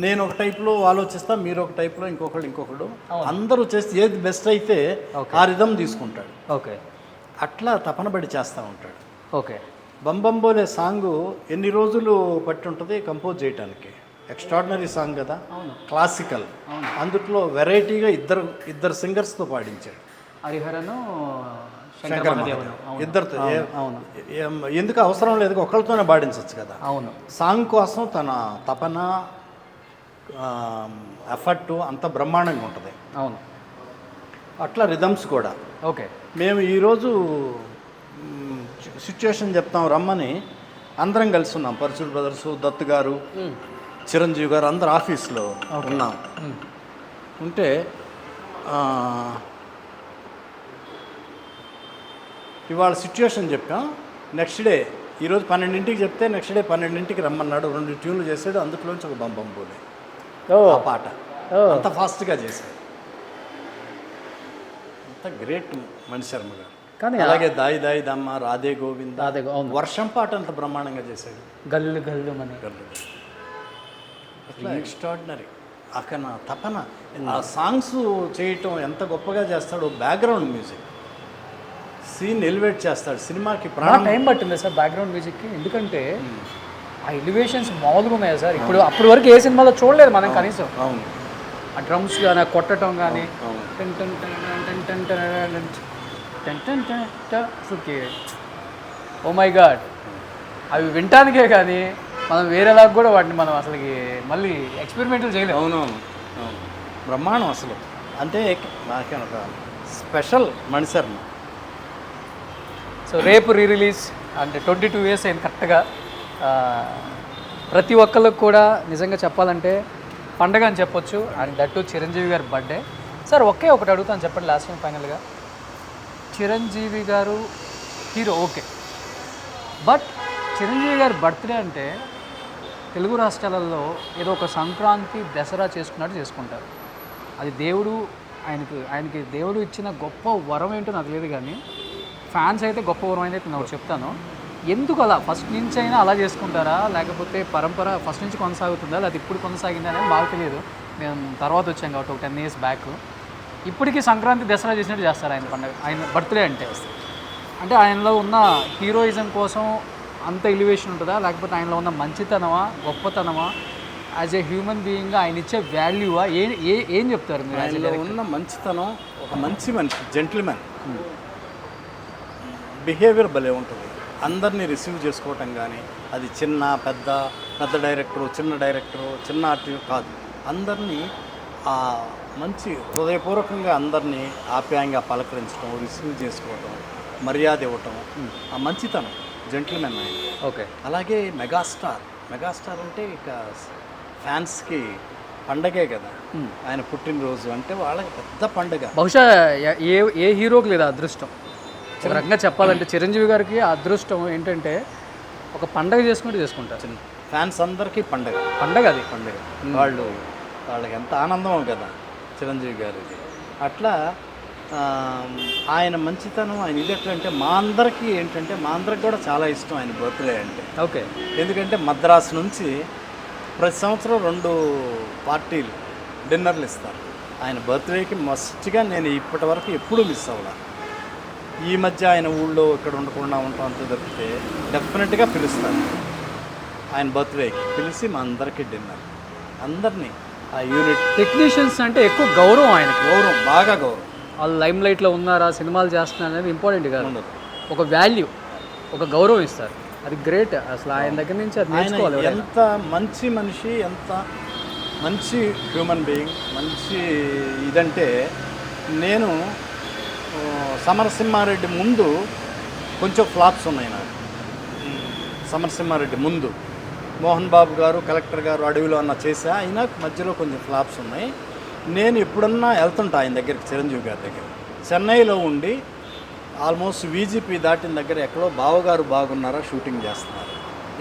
Speaker 3: నేను ఒక టైప్లో ఆలోచిస్తా, మీరు ఒక టైప్లో, ఇంకొకడు అందరూ చేస్తే ఏది బెస్ట్ అయితే ఆ రిథమ్ తీసుకుంటాడు.
Speaker 2: ఓకే,
Speaker 3: అట్లా తపన పడి చేస్తూ ఉంటాడు.
Speaker 2: ఓకే.
Speaker 3: బంబంబోలే సాంగు ఎన్ని రోజులు పట్టి ఉంటుంది కంపోజ్ చేయడానికి. ఎక్స్ట్రాడినరీ సాంగ్ కదా, క్లాసికల్. అందుట్లో వెరైటీగా ఇద్దరు సింగర్స్తో పాడించాడు.
Speaker 2: హరిహరను
Speaker 3: శంకర్ ఇద్దరితో. ఎందుకు అవసరం లేదు, ఒకళ్ళతోనే పాడించవచ్చు కదా.
Speaker 2: అవును.
Speaker 3: సాంగ్ కోసం తన తపన, ఎఫర్ట్ అంత బ్రహ్మాండంగా ఉంటుంది.
Speaker 2: అవును.
Speaker 3: అట్లా రిథమ్స్ కూడా.
Speaker 2: ఓకే.
Speaker 3: మేము ఈరోజు సిచ్యువేషన్ చెప్తాం రమ్మని అందరం కలిసి ఉన్నాం. పరశుడు బ్రదర్స్, దత్ గారు, చిరంజీవి గారు అందరు ఆఫీస్లో ఉన్నాం. ఉంటే ఇవాళ సిచ్యువేషన్ చెప్పాం. నెక్స్ట్ డే ఈరోజు 12ంటికి చెప్తే నెక్స్ట్ డే 12ంటికి రమ్మన్నాడు. 2 ట్యూన్లు చేసాడు, అందులోంచి ఒక బంబంబోలే ఆ పాట అంత ఫాస్ట్గా చేశాడు. అంత గ్రేట్ మణిశర్మ గారు.
Speaker 2: కానీ
Speaker 3: అలాగే దాయి దాయి దమ్మ, రాధే గోవింద, వర్షం పాట అంత బ్రహ్మాండంగా చేశాడు.
Speaker 2: గల్లు గల్లు మన
Speaker 3: అట్లా ఎక్స్ట్రాడినరీ. అక్కడ నా తపన, ఆ సాంగ్స్ చేయటం ఎంత గొప్పగా చేస్తాడో. బ్యాక్గ్రౌండ్ మ్యూజిక్ సీన్ ఎలివేట్ చేస్తాడు. సినిమాకి ప్రాణం.
Speaker 2: టైం పట్టింది సార్ బ్యాక్గ్రౌండ్ మ్యూజిక్కి, ఎందుకంటే ఆ ఎలివేషన్స్ మామూలుగా ఉన్నాయి సార్. అప్పటి వరకు ఏ సినిమాలో చూడలేదు మనం కనీసం.
Speaker 3: అవును.
Speaker 2: ఆ డ్రమ్స్ కానీ, ఆ కొట్టడం కానీ, ఓ మై గాడ్, అవి వినటానికే కానీ మనం వేరేలాగా కూడా వాటిని మనం అసలుకి మళ్ళీ ఎక్స్పెరిమెంట్లు చేయలేము.
Speaker 3: అవునవును, బ్రహ్మాండం అసలు. అంటే నాకే ఒక స్పెషల్ మణిశర్మ.
Speaker 2: సో రేపు రిలీజ్ అంటే 22 years అయింది కరెక్ట్గా. ప్రతి ఒక్కళ్ళకి కూడా నిజంగా చెప్పాలంటే పండగ అని చెప్పొచ్చు. అండ్ దట్టు చిరంజీవి గారి బర్త్డే. సార్ ఒకటి అడుగుతాను, చెప్పండి లాస్ట్ టైం ఫైనల్గా. చిరంజీవి గారు హీరో ఓకే, బట్ చిరంజీవి గారి బర్త్డే అంటే తెలుగు రాష్ట్రాలలో ఏదో ఒక సంక్రాంతి, దసరా చేసుకుంటారు. అది దేవుడు ఆయనకి దేవుడు ఇచ్చిన గొప్ప వరం ఏంటో నాకు లేదు, కానీ ఫ్యాన్స్ అయితే గొప్ప వరం అయితే నేను చెప్తాను. ఎందుకు అలా ఫస్ట్ నుంచి అయినా అలా చేసుకుంటారా, లేకపోతే పరంపర ఫస్ట్ నుంచి కొనసాగుతుందా, లేకపోతే ఇప్పుడు కొనసాగిందా అనేది బాగా తెలియదు. మేము తర్వాత వచ్చాం కాబట్టి ఒక 10 years బ్యాక్. ఇప్పటికీ సంక్రాంతి దసరా చేసినట్టు చేస్తారు ఆయన పండుగ, ఆయన బర్త్డే అంటే ఆయనలో ఉన్న హీరోయిజం కోసం అంత ఎలివేషన్ ఉంటుందా, లేకపోతే ఆయనలో ఉన్న మంచితనమా, గొప్పతనమా, యాజ్ ఏ హ్యూమన్ బీయింగ్గా ఆయన ఇచ్చే వాల్యూవా, ఏం చెప్తారు మీరు?
Speaker 3: ఆయనలో ఉన్న మంచితనం, ఒక మంచి మనిషి, జెంటిల్మెన్ బిహేవియర్ భలే ఉంటుంది. అందరినీ రిసీవ్ చేసుకోవటం కానీ, అది చిన్న పెద్ద డైరెక్టరు, చిన్న ఆర్టిస్ట్ కాదు, అందరినీ మంచి హృదయపూర్వకంగా అందరినీ ఆప్యాయంగా పలకరించడం, రిసీవ్ చేసుకోవటం, మర్యాద ఇవ్వటం, ఆ మంచితనం, జెంటిల్మెన్ ఆయన.
Speaker 2: ఓకే.
Speaker 3: అలాగే మెగాస్టార్ అంటే ఇక ఫ్యాన్స్కి పండగే కదా. ఆయన పుట్టినరోజు అంటే వాళ్ళకి పెద్ద పండగ.
Speaker 2: బహుశా ఏ హీరోకి లేదా అదృష్టం. ఒక రకంగా చెప్పాలంటే చిరంజీవి గారికి అదృష్టం ఏంటంటే ఒక పండగ చేసుకుంటారు.
Speaker 3: ఫ్యాన్స్ అందరికీ పండగ
Speaker 2: అది
Speaker 3: పండగ. వాళ్ళకి ఎంత ఆనందమో కదా చిరంజీవి గారికి. అట్లా ఆయన మంచితనం, ఆయన ఇది ఎట్లంటే మా అందరికీ కూడా చాలా ఇష్టం ఆయన బర్త్డే అంటే.
Speaker 2: ఓకే.
Speaker 3: ఎందుకంటే మద్రాసు నుంచి ప్రతి సంవత్సరం 2 పార్టీలు డిన్నర్లు ఇస్తారు. ఆయన బర్త్డేకి మస్ట్గా నేను ఇప్పటి వరకు ఎప్పుడూ మిస్ అవ్వలా. ఈ మధ్య ఆయన ఊళ్ళో ఇక్కడ ఉండకుండా ఉంటాం అంత తప్పితే డెఫినెట్గా పిలుస్తాను. ఆయన బర్త్డేకి పిలిచి మా అందరికీ డిన్నర్, అందరినీ ఆ యూనిట్
Speaker 2: టెక్నీషియన్స్ అంటే ఎక్కువ గౌరవం, ఆయనకి
Speaker 3: బాగా గౌరవం.
Speaker 2: వాళ్ళు లైమ్ లైట్లో ఉన్నారా, సినిమాలు చేస్తున్నారు అనేది ఇంపార్టెంట్ కాదు, ఒక వాల్యూ, ఒక గౌరవం ఇస్తారు. అది గ్రేట్. అసలు ఆయన దగ్గర నుంచి అది నేర్చుకోవాలి.
Speaker 3: ఎంత మంచి మనిషి, ఎంత మంచి హ్యూమన్ బీయింగ్, మంచి ఇదంటే. నేను సమరసింహారెడ్డి ముందు కొంచెం ఫ్లాప్స్ ఉన్నాయి నాకు. సమరసింహారెడ్డి ముందు మోహన్ బాబు గారు, కలెక్టర్ గారు, అడవిలో అన్న చేసా, అయినా మధ్యలో కొంచెం ఫ్లాప్స్ ఉన్నాయి. నేను ఎప్పుడన్నా వెళ్తుంటా ఆయన దగ్గరికి, చిరంజీవి గారి దగ్గర. చెన్నైలో ఉండి ఆల్మోస్ట్ వీజీపీ దాటిన దగ్గర ఎక్కడో బావగారు బాగున్నారా షూటింగ్ చేస్తున్నారు,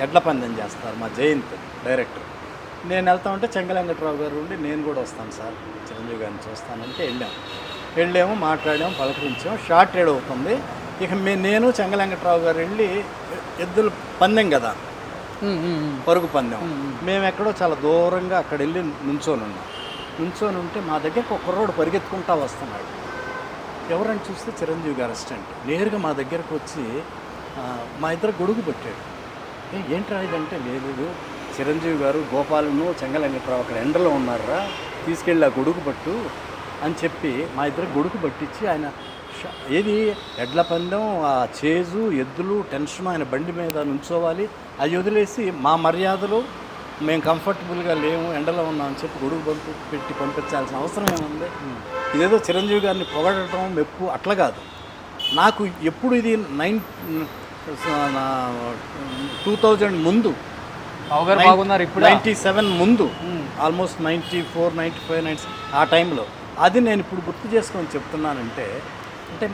Speaker 3: ఎడ్ల పందెం చేస్తారు, మా జయంత్ డైరెక్టర్. నేను వెళ్తామంటే చెంగలెంకట్రావు గారు ఉండి నేను కూడా వస్తాను సార్ చిరంజీవి గారిని చూస్తానంటే వెళ్ళాము, మాట్లాడాము, పలకరించాము. షార్ట్ రేడ్ అవుతుంది. ఇక నేను చెంగలెంకట్రావు గారు వెళ్ళి ఎద్దుల పందెం కదా, పరుగు పందెం, మేము ఎక్కడో చాలా దూరంగా అక్కడ వెళ్ళి నుంచొని ఉంటే మా దగ్గరకు ఒక కుర్రోడు పరిగెత్తుకుంటా వస్తున్నాడు. ఎవరని చూస్తే చిరంజీవి గారు అసిస్టెంట్ నేరుగా మా దగ్గరకు వచ్చి మా ఇద్దరు గొడుగు పెట్టాడు. ఏంట్రా ఇదంటే, లేదు చిరంజీవి గారు గోపాలను చెంగలెంకట్రావు అక్కడ ఎండలో ఉన్నారా, తీసుకెళ్ళి ఆ గొడుగు పట్టు అని చెప్పి మా ఇద్దరు గొడుగు పట్టించి, ఆయన ఏది ఎడ్ల పందెం, ఆ చేజు, ఎద్దులు, టెన్షన్, ఆయన బండి మీద నుంచోవాలి, అది వదిలేసి మా మర్యాదలు మేము కంఫర్టబుల్గా లేము, ఎండలో ఉన్నాం అని చెప్పి గొడుగు పెట్టి పంపించాల్సిన అవసరం ఏముంది? ఇదేదో చిరంజీవి గారిని పొగడటం, మెప్పు అట్లా కాదు. నాకు ఎప్పుడు ఇది 2000 ముందు, 97 ముందు, ఆల్మోస్ట్ 94, 95, 96 ఆ టైంలో. అది నేను ఇప్పుడు గుర్తు చేసుకొని చెప్తున్నానంటే, అంటే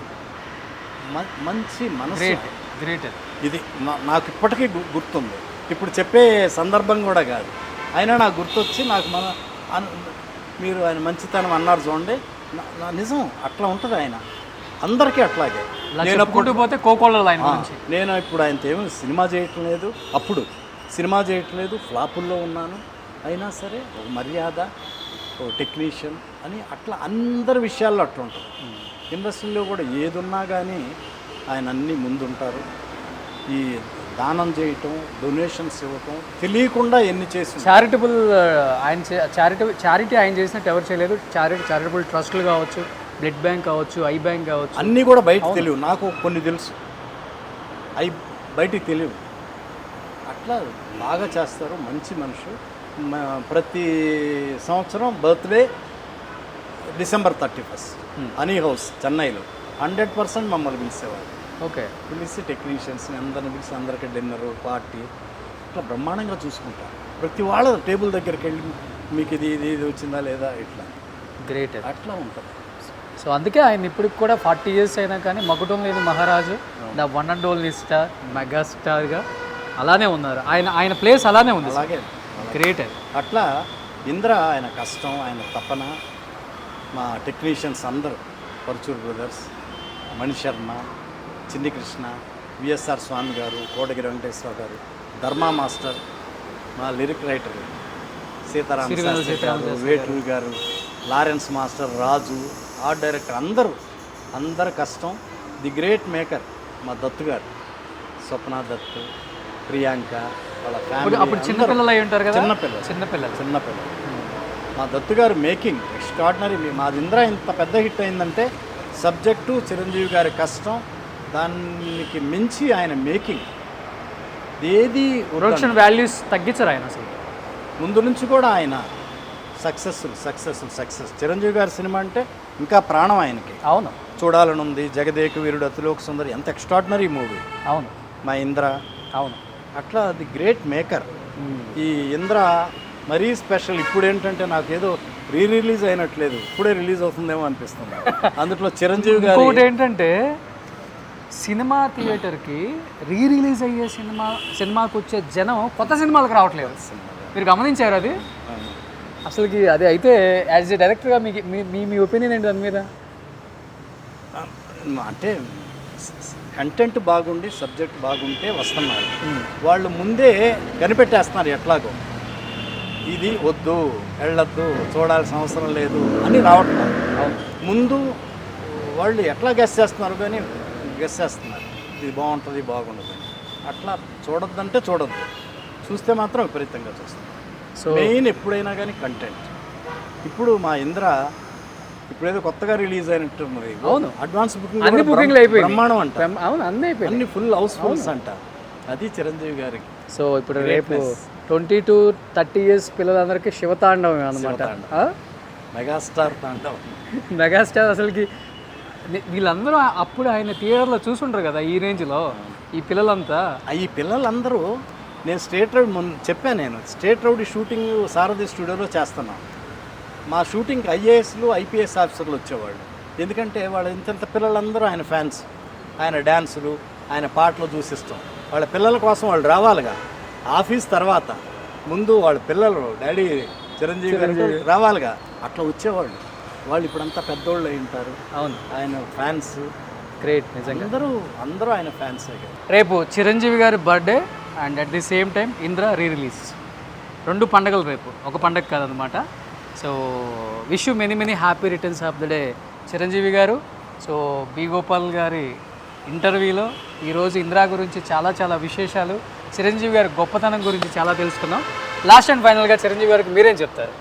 Speaker 3: మంచి మనసు, ఇది నాకు ఇప్పటికీ గుర్తుంది. ఇప్పుడు చెప్పే సందర్భం కూడా కాదు, అయినా నాకు గుర్తొచ్చి నాకు మీరు ఆయన మంచితనం అన్నారు చూడండి, నిజం అట్లా ఉంటుంది. ఆయన అందరికీ అట్లాగే. నేను
Speaker 2: పోతే కోకోళ్ళ
Speaker 3: నేను ఇప్పుడు ఆయనతో ఏమీ సినిమా చేయటం లేదు, అప్పుడు సినిమా చేయటం లేదు, ఫ్లాపుల్లో ఉన్నాను. అయినా సరే ఒక మర్యాద, ఒక టెక్నీషియన్ అని అట్లా అందరి విషయాల్లో అట్లా ఉంటుంది. ఇండస్ట్రీలో కూడా ఏదున్నా కానీ ఆయన అన్నీ ముందుంటారు. ఈ దానం చేయటం, డొనేషన్స్ ఇవ్వటం, తెలియకుండా ఎన్ని చేసి
Speaker 2: చారిటబుల్, చారిటీ ఆయన చేసినట్టు ఎవరు చేయలేదు. చారిటబుల్ ట్రస్టులు కావచ్చు, బ్లడ్ బ్యాంక్ కావచ్చు, ఐ బ్యాంక్ కావచ్చు,
Speaker 3: అన్నీ కూడా బయటకు తెలియవు. నాకు కొన్ని తెలుసు, బయటికి తెలియవు. అట్లా బాగా చేస్తారు, మంచి మనిషి. ప్రతి సంవత్సరం బర్త్డే December 31 హనీ హౌస్ చెన్నైలో 100% మమ్మల్ని పిలిచేవారు.
Speaker 2: ఓకే.
Speaker 3: పిలిచి టెక్నీషియన్స్ని అందరిని పిలిచి అందరికీ డిన్నరు, పార్టీ ఇట్లా బ్రహ్మాండంగా చూసుకుంటారు. ప్రతి వాళ్ళ టేబుల్ దగ్గరికి వెళ్ళి మీకు ఇది వచ్చిందా లేదా, ఇట్లా
Speaker 2: గ్రేట్,
Speaker 3: అట్లా ఉంటుంది.
Speaker 2: సో అందుకే ఆయన ఇప్పటికి కూడా 40 years అయినా కానీ మగుటం లేని మహారాజు, the one and only star, మెగాస్టార్గా అలానే ఉన్నారు. ఆయన ప్లేస్ అలానే ఉంది.
Speaker 3: అలాగే
Speaker 2: గ్రేట్.
Speaker 3: అట్లా ఇంద్ర ఆయన కష్టం, ఆయన తపన, మా టెక్నీషియన్స్ అందరూ, పరుచూరు బ్రదర్స్, మణిశర్మ, చిన్ని కృష్ణ, విఎస్ఆర్ స్వామి గారు, కోటగిరి వెంకటేశ్వర గారు, ధర్మా మాస్టర్, మా లిరిక్ రైటర్ సీతారామ శాస్త్రి గారు, వేటూరి గారు, లారెన్స్ మాస్టర్, రాజు, ఆర్ట్ డైరెక్టర్, అందరు కష్టం. ది గ్రేట్ మేకర్ మా దత్తు గారు, స్వప్న దత్తు, ప్రియాంక, వాళ్ళ ఫ్యామిలీ.
Speaker 2: అప్పుడు చిన్నపిల్లలు అయి ఉంటారు కదా?
Speaker 3: చిన్నపిల్లలు. మా దత్తు గారు మేకింగ్ ఎక్స్ట్రాడినరీ. మాది ఇంద్ర ఇంత పెద్ద హిట్ అయిందంటే సబ్జెక్టు, చిరంజీవి గారి కష్టం, దానికి మించి ఆయన మేకింగ్ ఏది
Speaker 2: ప్రొడక్షన్ వాల్యూస్ తగ్గించరు ఆయన అసలు.
Speaker 3: ముందు నుంచి కూడా ఆయన సక్సెస్. చిరంజీవి గారి సినిమా అంటే ఇంకా ప్రాణం ఆయనకి.
Speaker 2: అవును,
Speaker 3: చూడాలని ఉంది. జగదేక వీరుడు, అతిలోక సుందరి, ఎంత ఎక్స్ట్రాడినరీ మూవీ.
Speaker 2: అవును,
Speaker 3: మా ఇంద్ర.
Speaker 2: అవును,
Speaker 3: అట్లా ది గ్రేట్ మేకర్. ఈ ఇంద్ర మరీ స్పెషల్. ఇప్పుడు ఏంటంటే నాకు ఏదో రిలీజ్ అయినట్లేదు, ఇప్పుడే రిలీజ్ అవుతుందేమో అనిపిస్తుంది. అందులో చిరంజీవి గారు
Speaker 2: ఇంకోటి ఏంటంటే సినిమా థియేటర్కి రిలీజ్ అయ్యే సినిమాకి వచ్చే జనం కొత్త సినిమాలకు రావట్లేదు. మీరు గమనించారు అది? అసలుకి అది అయితే యాజ్ ఎ డైరెక్టర్గా మీ ఒపీనియన్ ఏంటి దాని మీద?
Speaker 3: అంటే కంటెంట్ బాగుండి సబ్జెక్ట్ బాగుంటే వస్తున్నారు. వాళ్ళు ముందే కనిపెట్టేస్తున్నారు ఎట్లాగో, ఇది వద్దు, వెళ్ళొద్దు, చూడాల్సిన అవసరం లేదు అని రావట్లేదు. ముందు వాళ్ళు ఎట్లా గెస్ చేస్తున్నారు కానీ గెస్ చేస్తున్నారు, ఇది బాగుంటుంది, బాగుండదు. అట్లా చూడొద్దంటే చూడొద్దు, చూస్తే మాత్రం విపరీతంగా చూస్తాం. సో మెయిన్ ఎప్పుడైనా కానీ కంటెంట్. ఇప్పుడు మా ఇంద్ర ఇప్పుడేదో కొత్తగా రిలీజ్ అయినట్టున్నది.
Speaker 2: అవును,
Speaker 3: అడ్వాన్స్
Speaker 2: అన్ని బుకింగ్లు అయిపోయి
Speaker 3: బ్రహ్మాండం అంట.
Speaker 2: అవును, అన్ని
Speaker 3: ఫుల్ హౌస్ఫుల్స్ అంట. అది చిరంజీవి గారికి.
Speaker 2: సో ఇప్పుడు రేపు 20 to 30 years పిల్లలందరికీ శివతాండవం అనమాట.
Speaker 3: మెగాస్టార్ తాండవం.
Speaker 2: మెగాస్టార్ అసలుకి వీళ్ళందరూ అప్పుడు ఆయన థియేటర్లో చూసుంటారు కదా ఈ రేంజ్లో. ఈ పిల్లలందరూ నేను స్టేట్ రౌడీ షూటింగ్ సారథి స్టూడియోలో చేస్తున్నాను. మా షూటింగ్కి ఐఏఎస్లు, ఐపీఎస్ ఆఫీసర్లు వచ్చేవాళ్ళు. ఎందుకంటే వాళ్ళ ఇంత పిల్లలందరూ ఆయన ఫ్యాన్స్. ఆయన డ్యాన్సులు, ఆయన పాటలు చూసి ఇష్టం. వాళ్ళ పిల్లల కోసం వాళ్ళు రావాలిగా. ఆఫీస్ తర్వాత ముందు వాళ్ళ పిల్లలు డాడీ చిరంజీవి గారు రావాలిగా, అట్లా వచ్చేవాళ్ళు. వాళ్ళు ఇప్పుడంతా పెద్దోళ్ళు అయి ఉంటారు. అవును,
Speaker 3: ఆయన ఫ్యాన్స్
Speaker 2: గ్రేట్. నిజంగా
Speaker 3: అందరూ ఆయన ఫ్యాన్స్.
Speaker 2: రేపు చిరంజీవి గారి birthday and at the same time Indra release, 2 పండుగలు రేపు. ఒక పండుగ కాదనమాట. So wish you many happy returns of the day Chiranjeevi garu. So B Gopal గారి ఇంటర్వ్యూలో ఈరోజు ఇంద్ర గురించి చాలా విశేషాలు, చిరంజీవి గారి గొప్పతనం గురించి చాలా తెలుసుకున్నాం. లాస్ట్ అండ్ ఫైనల్గా చిరంజీవి గారికి మీరేం చెప్తారు?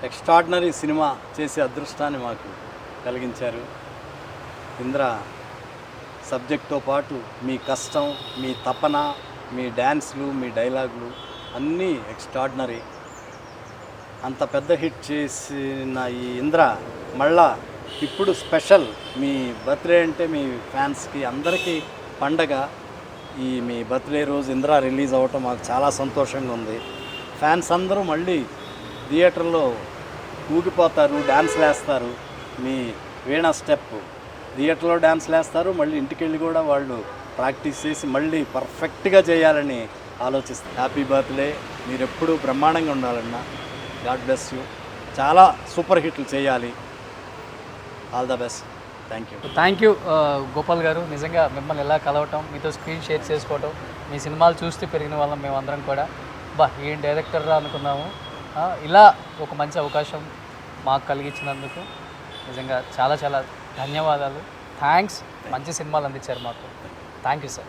Speaker 3: ఎక్స్ట్రాడినరీ సినిమా చేసే అదృష్టాన్ని మాకు కలిగించారు. ఇంద్ర సబ్జెక్ట్తో పాటు మీ కష్టం, మీ తపన, మీ డ్యాన్స్లు, మీ డైలాగులు అన్నీ ఎక్స్ట్రాడినరీ. అంత పెద్ద హిట్ చేసిన ఈ ఇంద్ర మళ్ళా ఇప్పుడు స్పెషల్. మీ బర్త్డే అంటే మీ ఫ్యాన్స్కి అందరికీ పండగ. ఈ మీ బర్త్డే రోజు ఇంద్ర రిలీజ్ అవ్వటం మాకు చాలా సంతోషంగా ఉంది. ఫ్యాన్స్ అందరూ మళ్ళీ థియేటర్లో ఊగిపోతారు, డ్యాన్స్లు వేస్తారు. మీ వీణా స్టెప్ థియేటర్లో డ్యాన్స్లు వేస్తారు, మళ్ళీ ఇంటికి వెళ్ళి కూడా వాళ్ళు ప్రాక్టీస్ చేసి మళ్ళీ పర్ఫెక్ట్గా చేయాలని ఆలోచిస్తారు. Happy birthday. మీరు ఎప్పుడూ బ్రహ్మాండంగా ఉండాలన్నా. God bless you. చాలా సూపర్ హిట్లు చేయాలి. All the best.
Speaker 2: Thank you Gopal గారు. నిజంగా మిమ్మల్ని ఎలా కలవటం, మీతో స్క్రీన్ షేర్ చేసుకోవటం, మీ సినిమాలు చూస్తూ పెరిగిన వాళ్ళం మేమందరం కూడా. ఏం డైరెక్టర్ రా అనుకున్నాము. ఇలా ఒక మంచి అవకాశం మాకు కలిగించినందుకు నిజంగా చాలా ధన్యవాదాలు. థ్యాంక్స్. మంచి సినిమాలు అందించారు మాకు. Thank you sir.